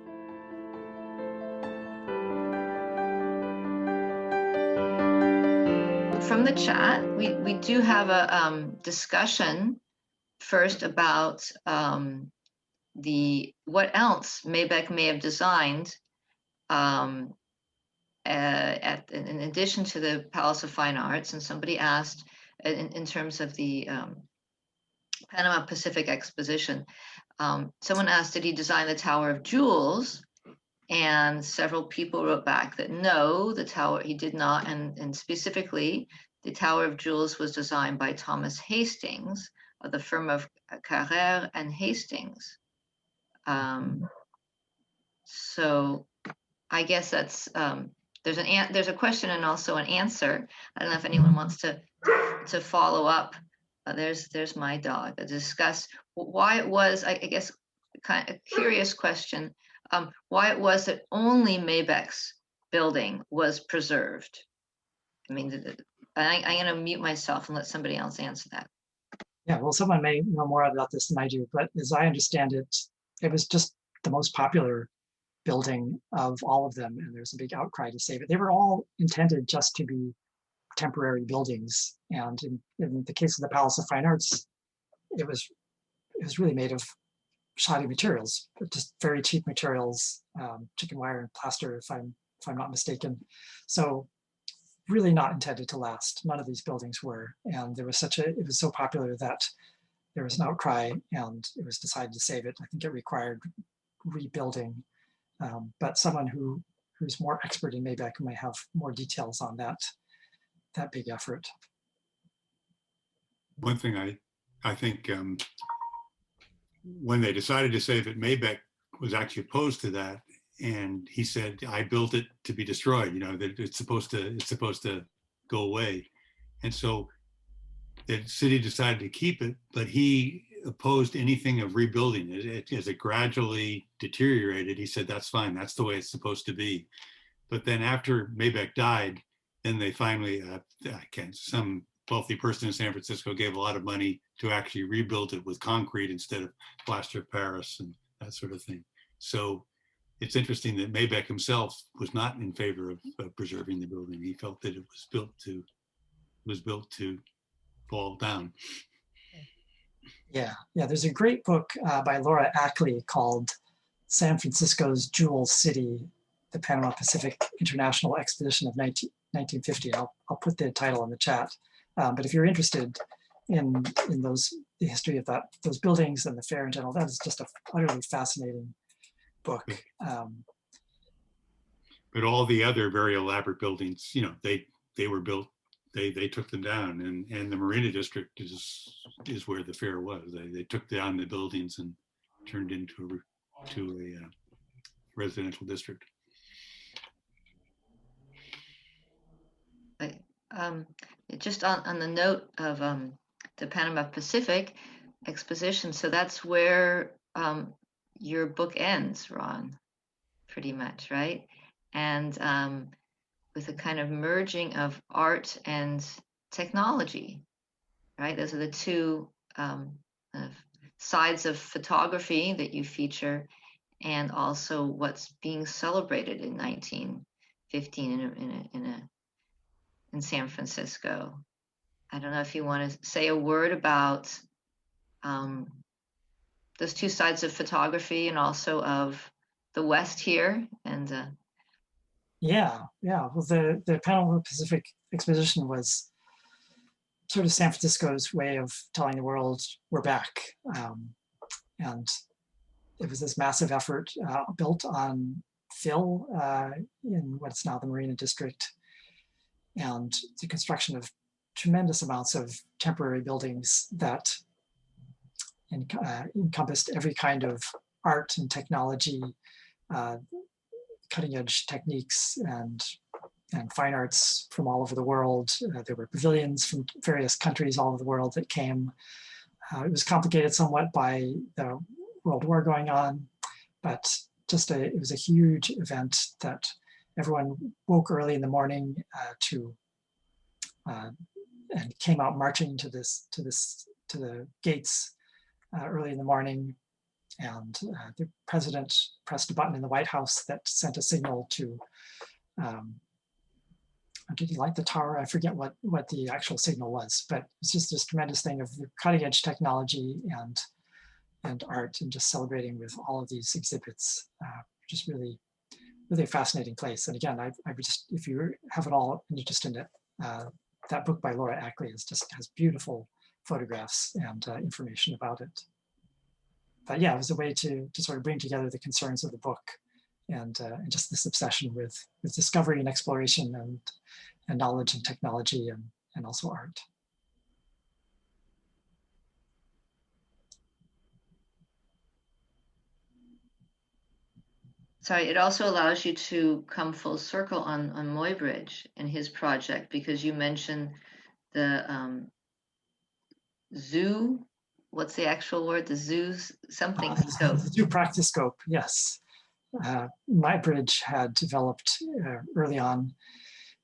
From the chat, we do have a discussion first about what else Maybeck may have designed in addition to the Palace of Fine Arts. And somebody asked in terms of the Panama Pacific Exposition, someone asked, did he design the Tower of Jewels? And several people wrote back that no, the tower, he did not. And specifically, the Tower of Jewels was designed by Thomas Hastings of the firm of Carrère and Hastings. So I guess that's, there's a question and also an answer. I don't know if anyone wants to follow up. There's my dog to discuss why it was, I guess, kind of a curious question. Why it was that only Maybeck's building was preserved. I mean, I'm going to mute myself and let somebody else answer that. Yeah, well, someone may know more about this than I do, but as I understand it, it was just the most popular building of all of them, and there's a big outcry to save it. They were all intended just to be temporary buildings, and in the case of the Palace of Fine Arts, it was really made of shoddy materials, just very cheap materials, chicken wire and plaster, if I'm not mistaken. So really not intended to last. None of these buildings were, and there was it was so popular that there was an outcry, and it was decided to save it. I think it required rebuilding, but someone who's more expert in Maybeck might have more details on that big effort. One thing I think when they decided to save it, Maybeck was actually opposed to that, and he said, "I built it to be destroyed. You know, that it's supposed to go away," and so the city decided to keep it, but he opposed anything of rebuilding it. As it gradually deteriorated, he said, "That's fine. That's the way it's supposed to be." But then after Maybeck died, then they finally, some wealthy person in San Francisco gave a lot of money to actually rebuild it with concrete instead of plaster of Paris and that sort of thing. So it's interesting that Maybeck himself was not in favor of preserving the building. He felt that it was built to fall down. Yeah, there's a great book by Laura Ackley called San Francisco's Jewel City, the Panama Pacific International Expedition of 1950. I'll put the title in the chat. But if you're interested in the history of those buildings and the fair in general, that is just a utterly fascinating book. But all the other very elaborate buildings, you know, they were built. They took them down, and the Marina District is where the fair was. They took down the buildings and turned into a residential district. Just on the note of the Panama Pacific Exposition, so that's where your book ends, Ron, pretty much, right? And with a kind of merging of art and technology, right? Those are the two sides of photography that you feature, and also what's being celebrated in 1915 in San Francisco. I don't know if you want to say a word about those two sides of photography and also of the West here. And yeah. Well, the Panama Pacific Exposition was sort of San Francisco's way of telling the world we're back, and it was this massive effort built on fill in what's now the Marina District, and the construction of tremendous amounts of temporary buildings that encompassed every kind of art and technology, cutting edge techniques and fine arts from all over the world. There were pavilions from various countries all over the world that came. It was complicated somewhat by the World War going on, but it was a huge event that everyone woke early in the morning and came out marching to the gates early in the morning, and the president pressed a button in the White House that sent a signal to. Did he light the tower? I forget what the actual signal was, but it's just this tremendous thing of cutting edge technology and art, and just celebrating with all of these exhibits. Just really a fascinating place. And again, I would just, if you have at all interest in it, that book by Laura Ackley has beautiful photographs and information about it. But yeah, it was a way to sort of bring together the concerns of the book and just this obsession with discovery and exploration and knowledge and technology and also art. Sorry, it also allows you to come full circle on Muybridge and his project, because you mentioned the zoo. What's the actual word? The zoo's something scope. The zoo practicoscope, yes. Muybridge had developed early on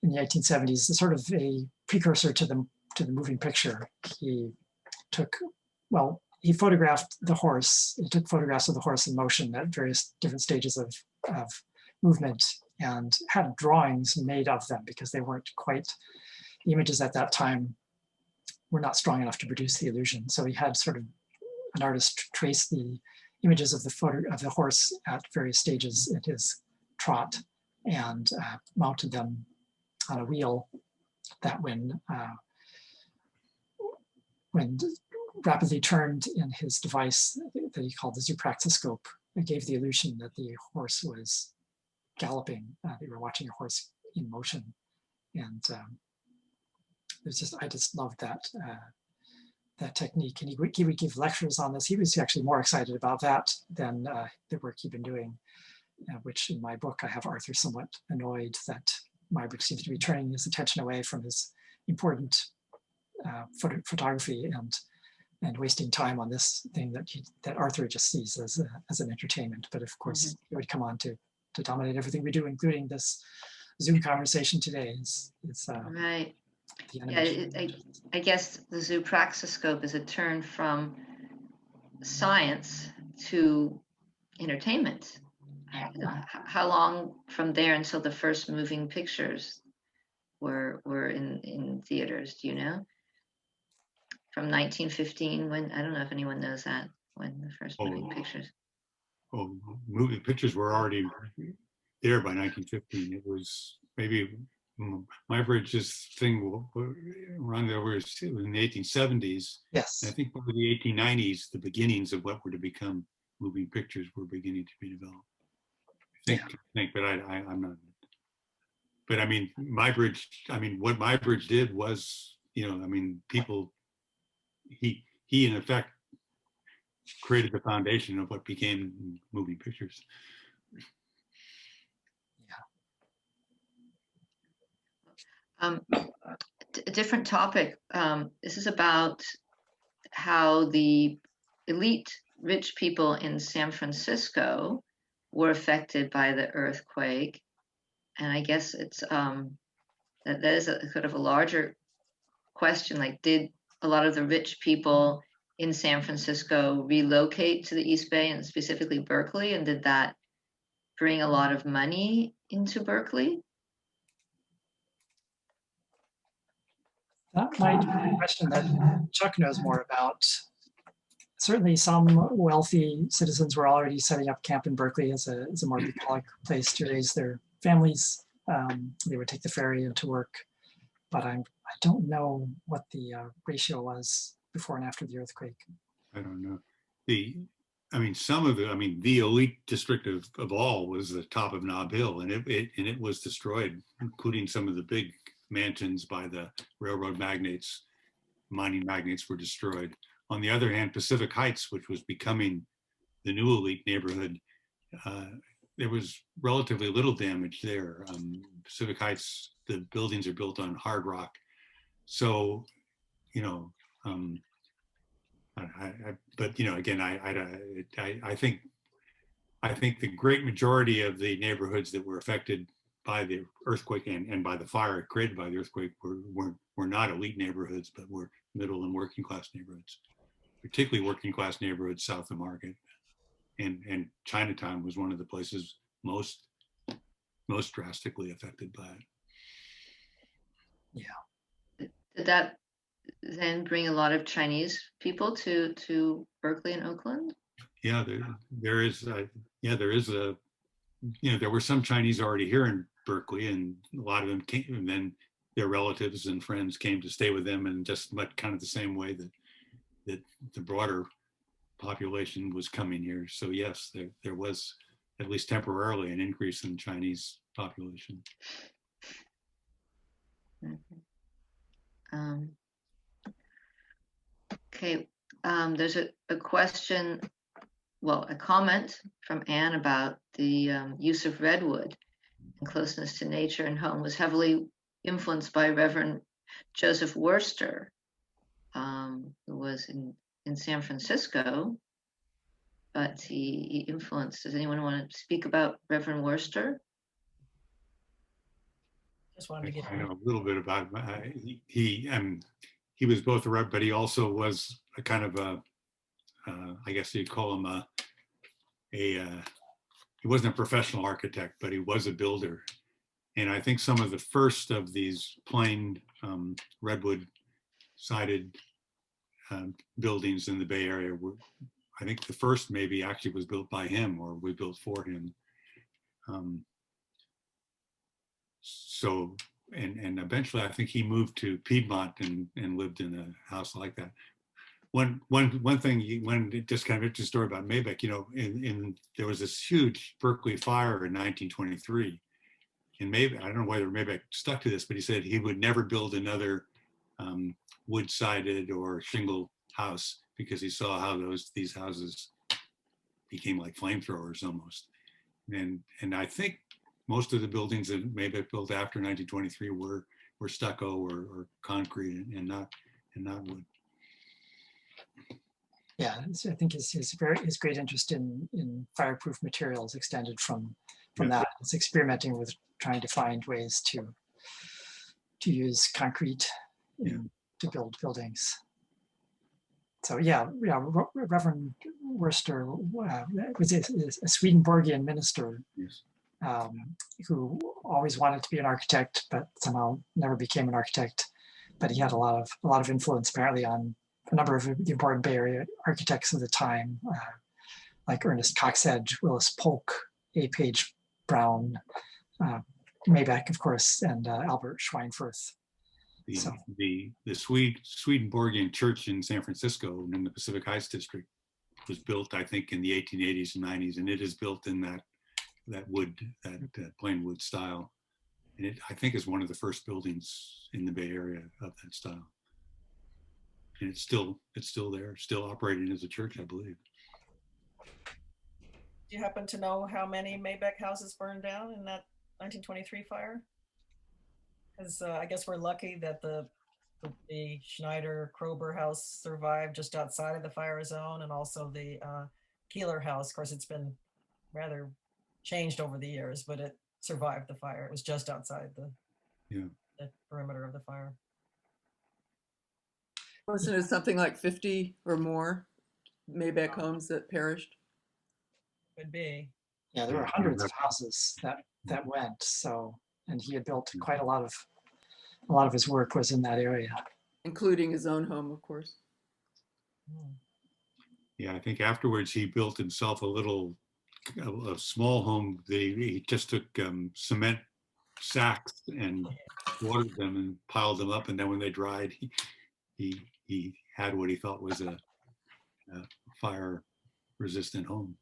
in the 1870s, sort of a precursor to the moving picture. He photographed the horse. He took photographs of the horse in motion at various different stages of of movement and had drawings made of them because they weren't quite, the images at that time were not strong enough to produce the illusion. So he had sort of an artist trace the images of the photo of the horse at various stages in his trot and mounted them on a wheel that when rapidly turned in his device that he called the zoopraxiscope, it gave the illusion that the horse was galloping, that you were watching a horse in motion. And it's just, I just loved that that technique. And he would give lectures on this. He was actually more excited about that than the work he'd been doing, which in my book, I have Arthur somewhat annoyed that Maybeck seems to be turning his attention away from his important photography and wasting time on this thing that Arthur just sees as an entertainment. But of course, it would come on to dominate everything we do, including this Zoom conversation today. Right. The Yeah, animation. I guess the zoopraxiscope is a turn from science to entertainment. How long from there until the first moving pictures were in theaters? Do you know? From 1915, when, I don't know if anyone knows that, when the first moving pictures. Oh, moving pictures were already there by 1915. It was maybe Muybridge's thing around there was in the 1870s. Yes. And I think by the 1890s, the beginnings of what were to become moving pictures were beginning to be developed. I think, but I'm not. But I mean, Muybridge, what Muybridge did was, people, he in effect created the foundation of what became moving pictures. A different topic. This is about how the elite rich people in San Francisco were affected by the earthquake. And I guess it's that is a sort of a larger question, like, did a lot of the rich people in San Francisco relocate to the East Bay and specifically Berkeley? And did that bring a lot of money into Berkeley? That might be a question that Chuck knows more about. Certainly some wealthy citizens were already setting up camp in Berkeley as a more bucolic place to raise their families. They would take the ferry into work, but I don't know what the ratio was before and after the earthquake. I don't know. The elite district of all was the top of Nob Hill, and it was destroyed, including some of the big mansions by the railroad magnates. Mining magnates were destroyed. On the other hand, Pacific Heights, which was becoming the new elite neighborhood, there was relatively little damage there. Pacific Heights, the buildings are built on hard rock. So, again, I think the great majority of the neighborhoods that were affected by the earthquake and by the fire created by the earthquake were not elite neighborhoods, but were middle and working class neighborhoods, particularly working class neighborhoods south of Market. And Chinatown was one of the places most drastically affected by it. Yeah. Did that then bring a lot of Chinese people to Berkeley and Oakland? Yeah, there were some Chinese already here in Berkeley, and a lot of them came, and then their relatives and friends came to stay with them, and just kind of the same way that the broader population was coming here. So yes, there was, at least temporarily, an increase in Chinese population. Okay, there's a question, well, a comment from Anne about the use of redwood and closeness to nature and home was heavily influenced by Reverend Joseph Worster, who was in San Francisco, but he influenced. Does anyone want to speak about Reverend Worster? Just wanted to get. I know a little bit about him. He was both a rep, but he also was a kind of I guess you'd call him he wasn't a professional architect, but he was a builder. And I think some of the first of these plain redwood sided buildings in the Bay Area were, I think the first maybe actually was built by him or we built for him. So, and eventually I think he moved to Piedmont and lived in a house like that. One thing, just kind of interesting story about Maybeck, you know, there was this huge Berkeley fire in 1923. And Maybeck, I don't know whether Maybeck stuck to this, but he said he would never build another wood-sided or shingle house because he saw how these houses became like flamethrowers almost. And I think most of the buildings that Maybeck built after 1923 were stucco or concrete and not wood. Yeah, I think his great interest in fireproof materials extended from that. It's experimenting with trying to find ways to use concrete to build buildings. So Reverend Worcester was a Swedenborgian minister who always wanted to be an architect, but somehow never became an architect. But he had a lot of influence apparently on a number of the important Bay Area architects of the time, like Ernest Coxedge, Willis Polk, A. Page Brown, Maybeck, of course, and Albert Schweinfurth. The Swedenborgian church in San Francisco in the Pacific Heights district was built, I think, in the 1880s and 90s, and it is built in that wood, that plain wood style. And it, I think, is one of the first buildings in the Bay Area of that style. And it's still there, still operating as a church, I believe. Do you happen to know how many Maybeck houses burned down in that 1923 fire? Because I guess we're lucky that the Schneider Krober house survived just outside of the fire zone, and also the Keeler house. Of course, it's been rather changed over the years, but it survived the fire. It was just outside the perimeter of the fire. Wasn't it something like 50 or more Maybeck homes that perished? Could be. Yeah, there were hundreds of houses that went. So, and he had built quite a lot of his work was in that area, Including his own home, of course. Yeah, I think afterwards he built himself a small home. He just took cement sacks and watered them and piled them up, and then when they dried, he had what he thought was a fire-resistant home.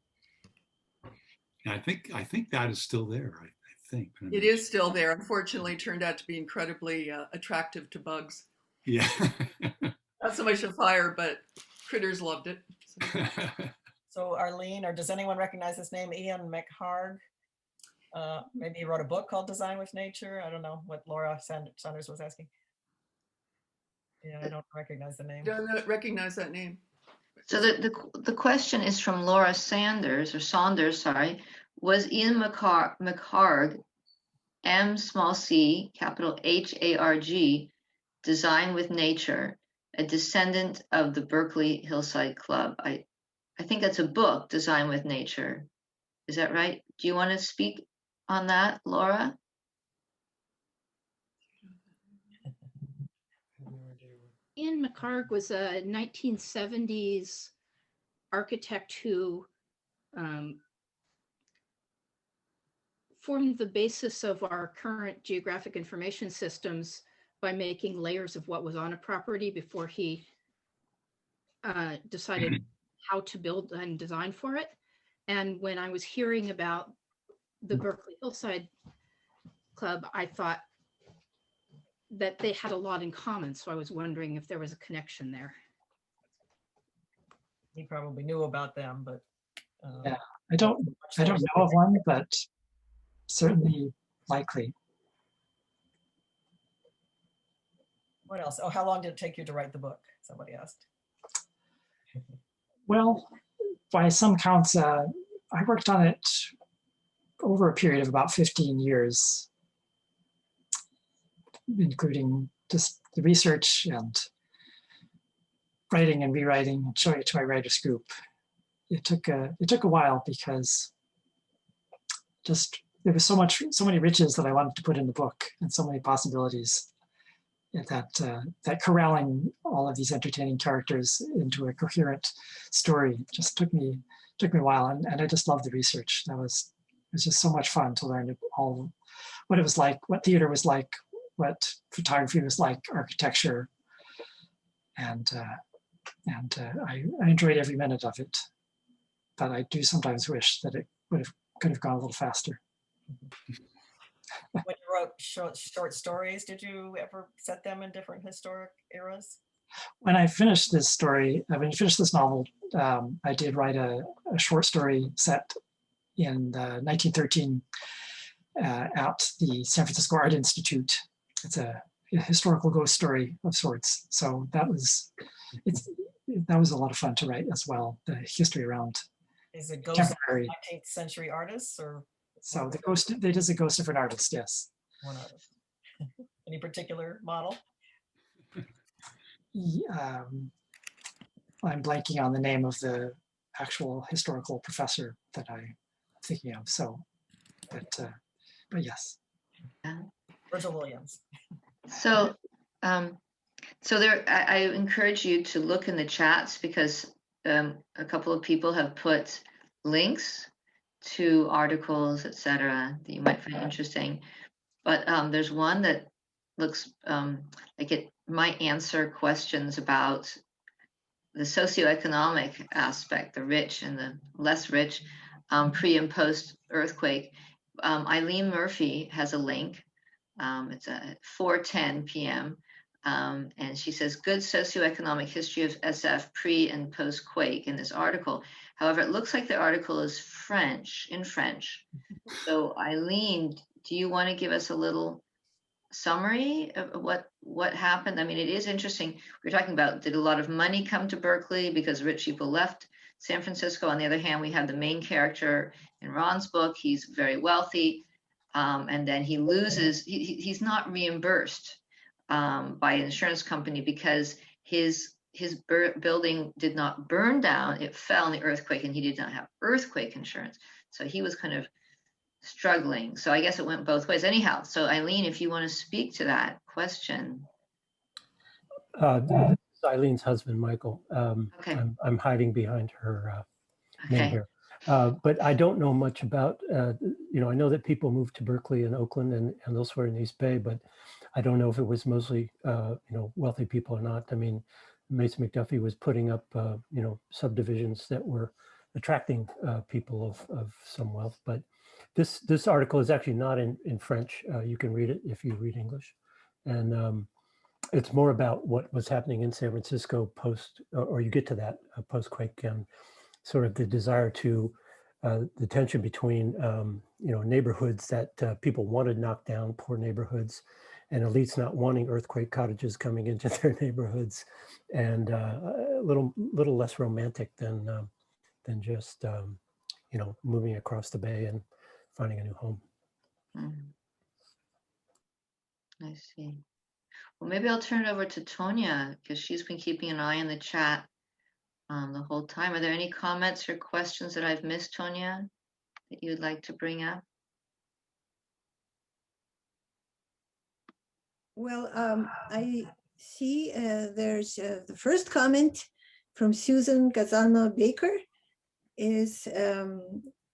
And I think that is still there. I think It is still there. Unfortunately, turned out to be incredibly attractive to bugs. Yeah. Not so much a fire, but critters loved it. So Arlene, or does anyone recognize this name? Ian McHarg. Maybe he wrote a book called Design with Nature. I don't know what Laura Saunders was asking. Yeah, I don't recognize the name. Don't recognize that name. So the question is from Laura Saunders, sorry. Was Ian McHarg, M-c, capital H-A-R-G, Design with Nature, a descendant of the Berkeley Hillside Club? I think that's a book, Design with Nature. Is that right? Do you want to speak on that, Laura? Ian McHarg was a 1970s architect who formed the basis of our current geographic information systems by making layers of what was on a property before he decided how to build and design for it. And when I was hearing about the Berkeley Hillside Club, I thought that they had a lot in common. So I was wondering if there was a connection there. He probably knew about them, but yeah, I don't know of one, but certainly likely. What else? Oh, how long did it take you to write the book? Somebody asked. Well, by some counts, I worked on it over a period of about 15 years, including just the research and writing and rewriting and showing it to my writers group. It took a while because just there was so many riches that I wanted to put in the book, and so many possibilities. That corralling all of these entertaining characters into a coherent story just took me a while, and I just loved the research. It was just so much fun to learn all what it was like, what theater was like, what photography was like, architecture, and I enjoyed every minute of it. But I do sometimes wish that it could have gone a little faster. When you wrote short stories, did you ever set them in different historic eras? When I finished this novel, I did write a short story set in 1913 at the San Francisco Art Institute. It's a historical ghost story of sorts. So that was a lot of fun to write as well. The history around Is it ghost contemporary 19th century artists or? So the ghost, it is a ghost of an artist, yes. One artist. Any particular model? I'm blanking on the name of the actual historical professor that I'm thinking of. So, but yes. Virgil Williams. So, there, I encourage you to look in the chats because a couple of people have put links to articles, etc., that you might find interesting. But there's one that looks like it might answer questions about the socioeconomic aspect, the rich and the less rich, pre and post earthquake. Eileen Murphy has a link. It's at 4:10 p.m. And she says, good socioeconomic history of SF pre and post quake in this article. However, it looks like the article is in French. So Eileen, do you want to give us a little summary of what happened? I mean, it is interesting. We're talking about, did a lot of money come to Berkeley because rich people left San Francisco? On the other hand, we have the main character in Ron's book. He's very wealthy. And then he loses, he's not reimbursed by an insurance company because his building did not burn down. It fell in the earthquake and he did not have earthquake insurance. So he was kind of struggling. So I guess it went both ways. Anyhow, so Eileen, if you want to speak to that question. This is Eileen's husband, Michael. Okay. I'm hiding behind her name Okay. here. But I don't know much about, I know that people moved to Berkeley and Oakland and elsewhere in the East Bay, but I don't know if it was mostly, wealthy people or not. I mean, Mason McDuffie was putting up, subdivisions that were attracting people of some wealth. But this article is actually not in French. You can read it if you read English. And it's more about what was happening in San Francisco post, or you get to that post-quake, and sort of the desire to, the tension between, neighborhoods that people wanted knocked down, poor neighborhoods, and elites not wanting earthquake cottages coming into their neighborhoods, and a little less romantic than just, moving across the bay and finding a new home. I see. Well, maybe I'll turn it over to Tonya because she's been keeping an eye on the chat the whole time. Are there any comments or questions that I've missed, Tonya, that you'd like to bring up? Well, I see there's the first comment from Susan Gazano Baker is,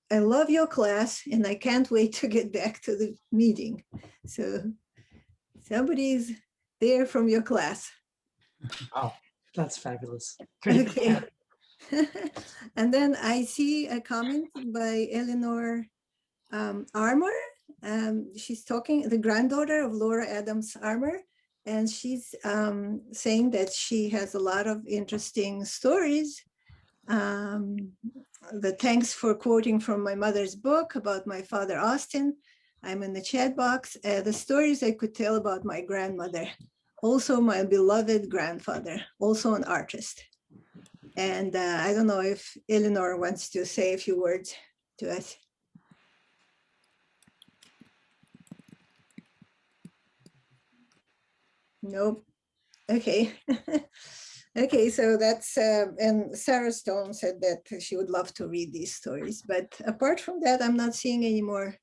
I love your class and I can't wait to get back to the meeting. So somebody's there from your class. Wow, that's fabulous. Okay. And then I see a comment by Eleanor Armour. She's talking, the granddaughter of Laura Adams Armour, and she's saying that she has a lot of interesting stories. Thanks for quoting from my mother's book about my father, Austin. I'm in the chat box. The stories I could tell about my grandmother, also my beloved grandfather, also an artist. And I don't know if Eleanor wants to say a few words to us. Nope. Okay. Okay, so that's, and Sarah Stone said that she would love to read these stories. But apart from that, I'm not seeing any more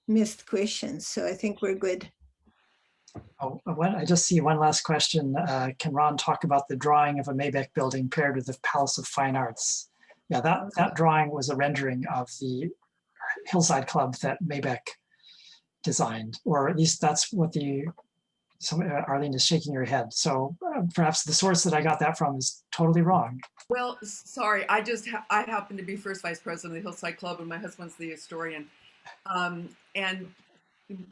missed questions. So I think we're good. Oh, I just see one last question. Can Ron talk about the drawing of a Maybeck building paired with the Palace of Fine Arts? Yeah, that drawing was a rendering of the Hillside Club that Maybeck designed, or at least that's what Arlene is shaking her head. So perhaps the source that I got that from is totally wrong. Well, sorry, I happen to be first vice president of the Hillside Club, and my husband's the historian. And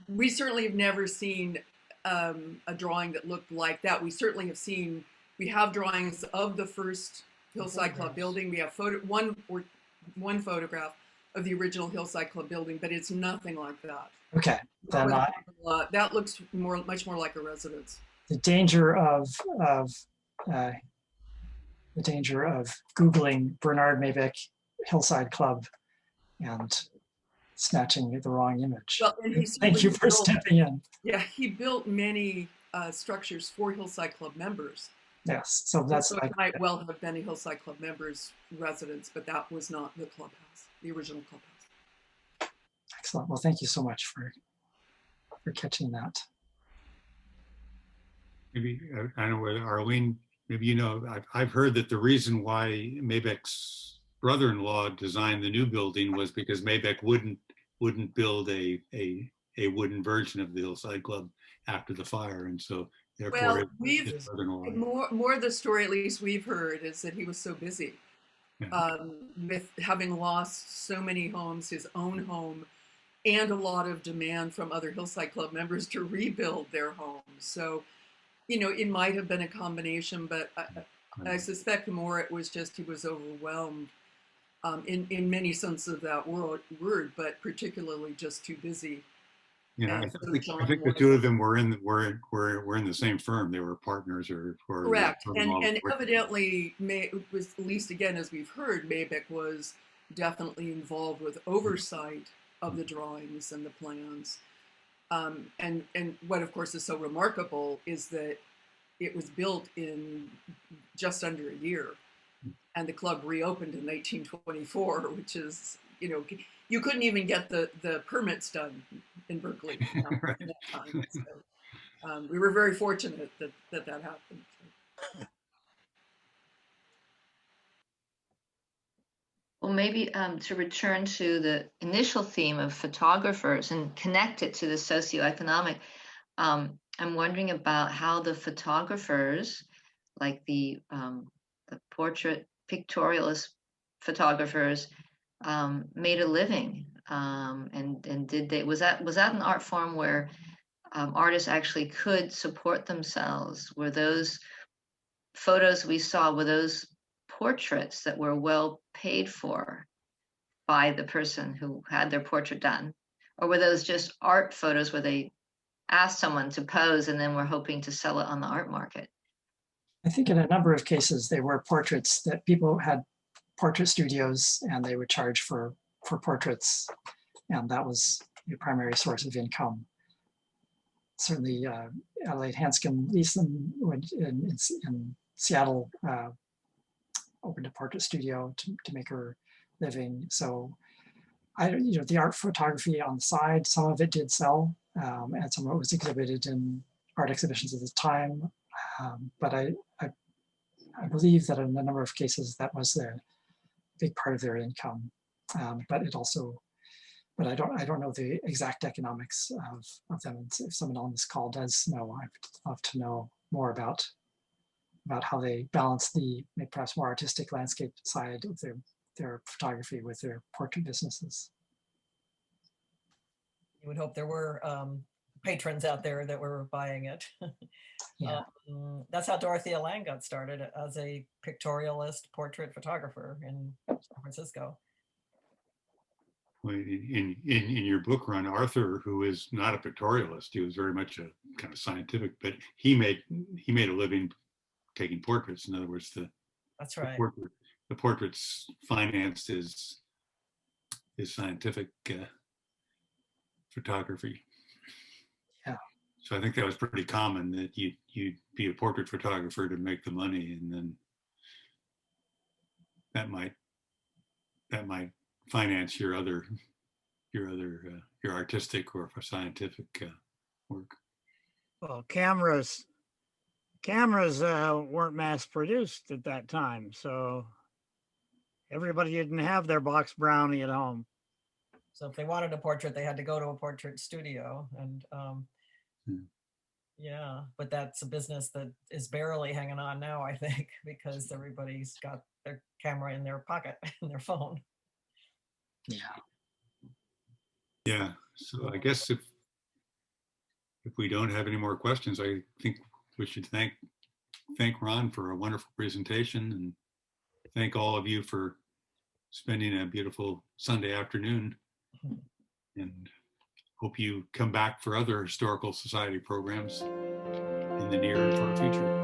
we certainly have never seen a drawing that looked like that. We have drawings of the first Hillside Club building. We have one photograph of the original Hillside Club building, but it's nothing like that. Okay, then that looks much more like a residence. The danger of Googling Bernard Maybeck Hillside Club and snatching the wrong image. Well, and thank you for stepping in. Yeah, he built many structures for Hillside Club members. Yes, so that's it might well have been a Hillside Club members' residence, but that was not the clubhouse, the original clubhouse. Excellent. Well, thank you so much for catching that. Maybe I don't know whether Arlene, maybe you know, I've heard that the reason why Maybeck's brother-in-law designed the new building was because Maybeck wouldn't build a wooden version of the Hillside Club after the fire, and so therefore more the story, at least we've heard, is that he was so busy with having lost so many homes, his own home, and a lot of demand from other Hillside Club members to rebuild their homes. So, you know, it might have been a combination, but I suspect more it was just he was overwhelmed in many senses of that word, but particularly just too busy. Yeah, I think the two of them were in the same firm. They were partners or correct. And evidently, was, at least again as we've heard, Maybeck was definitely involved with oversight of the drawings and the plans. And what of course is so remarkable is that it was built in just under a year, and the club reopened in 1924, which is, you know, you couldn't even get the permits done in Berkeley in that time. So, we were very fortunate that happened. Well, maybe to return to the initial theme of photographers and connect it to the socioeconomic, I'm wondering about how the photographers, like the portrait pictorialist photographers, made a living, and did they was that an art form where artists actually could support themselves? Were those photos we saw, were those portraits that were well paid for by the person who had their portrait done, or were those just art photos where they asked someone to pose and then were hoping to sell it on the art market? I think in a number of cases they were portraits that people had portrait studios and they would charge for portraits, and that was the primary source of income. Certainly Adelaide Hanscom Leeson in Seattle opened a portrait studio to make her living. So the art photography on the side, some of it did sell, and some of it was exhibited in art exhibitions at the time. But I believe that in a number of cases that was a big part of their income. But I don't know the exact economics of them. And if someone on this call does know, I'd love to know more about how they balance the perhaps more artistic landscape side of their photography with their portrait businesses. You would hope there were patrons out there that were buying it. Yeah. That's how Dorothea Lange got started, as a pictorialist portrait photographer in San Francisco. In your book, Ron, Arthur, who is not a pictorialist, he was very much a kind of scientific, but he made a living taking portraits. In other words, that's right. The portraits financed his scientific photography. Yeah. So I think that was pretty common, that you'd be a portrait photographer to make the money, and then that might finance your artistic or for scientific work. Well, cameras weren't mass produced at that time, so everybody didn't have their box brownie at home. So if they wanted a portrait, they had to go to a portrait studio, and yeah, but that's a business that is barely hanging on now, I think, because everybody's got their camera in their pocket and their phone. Yeah. So I guess if we don't have any more questions, I think we should thank Ron for a wonderful presentation, and thank all of you for spending a beautiful Sunday afternoon, and hope you come back for other Historical Society programs in the near and far future.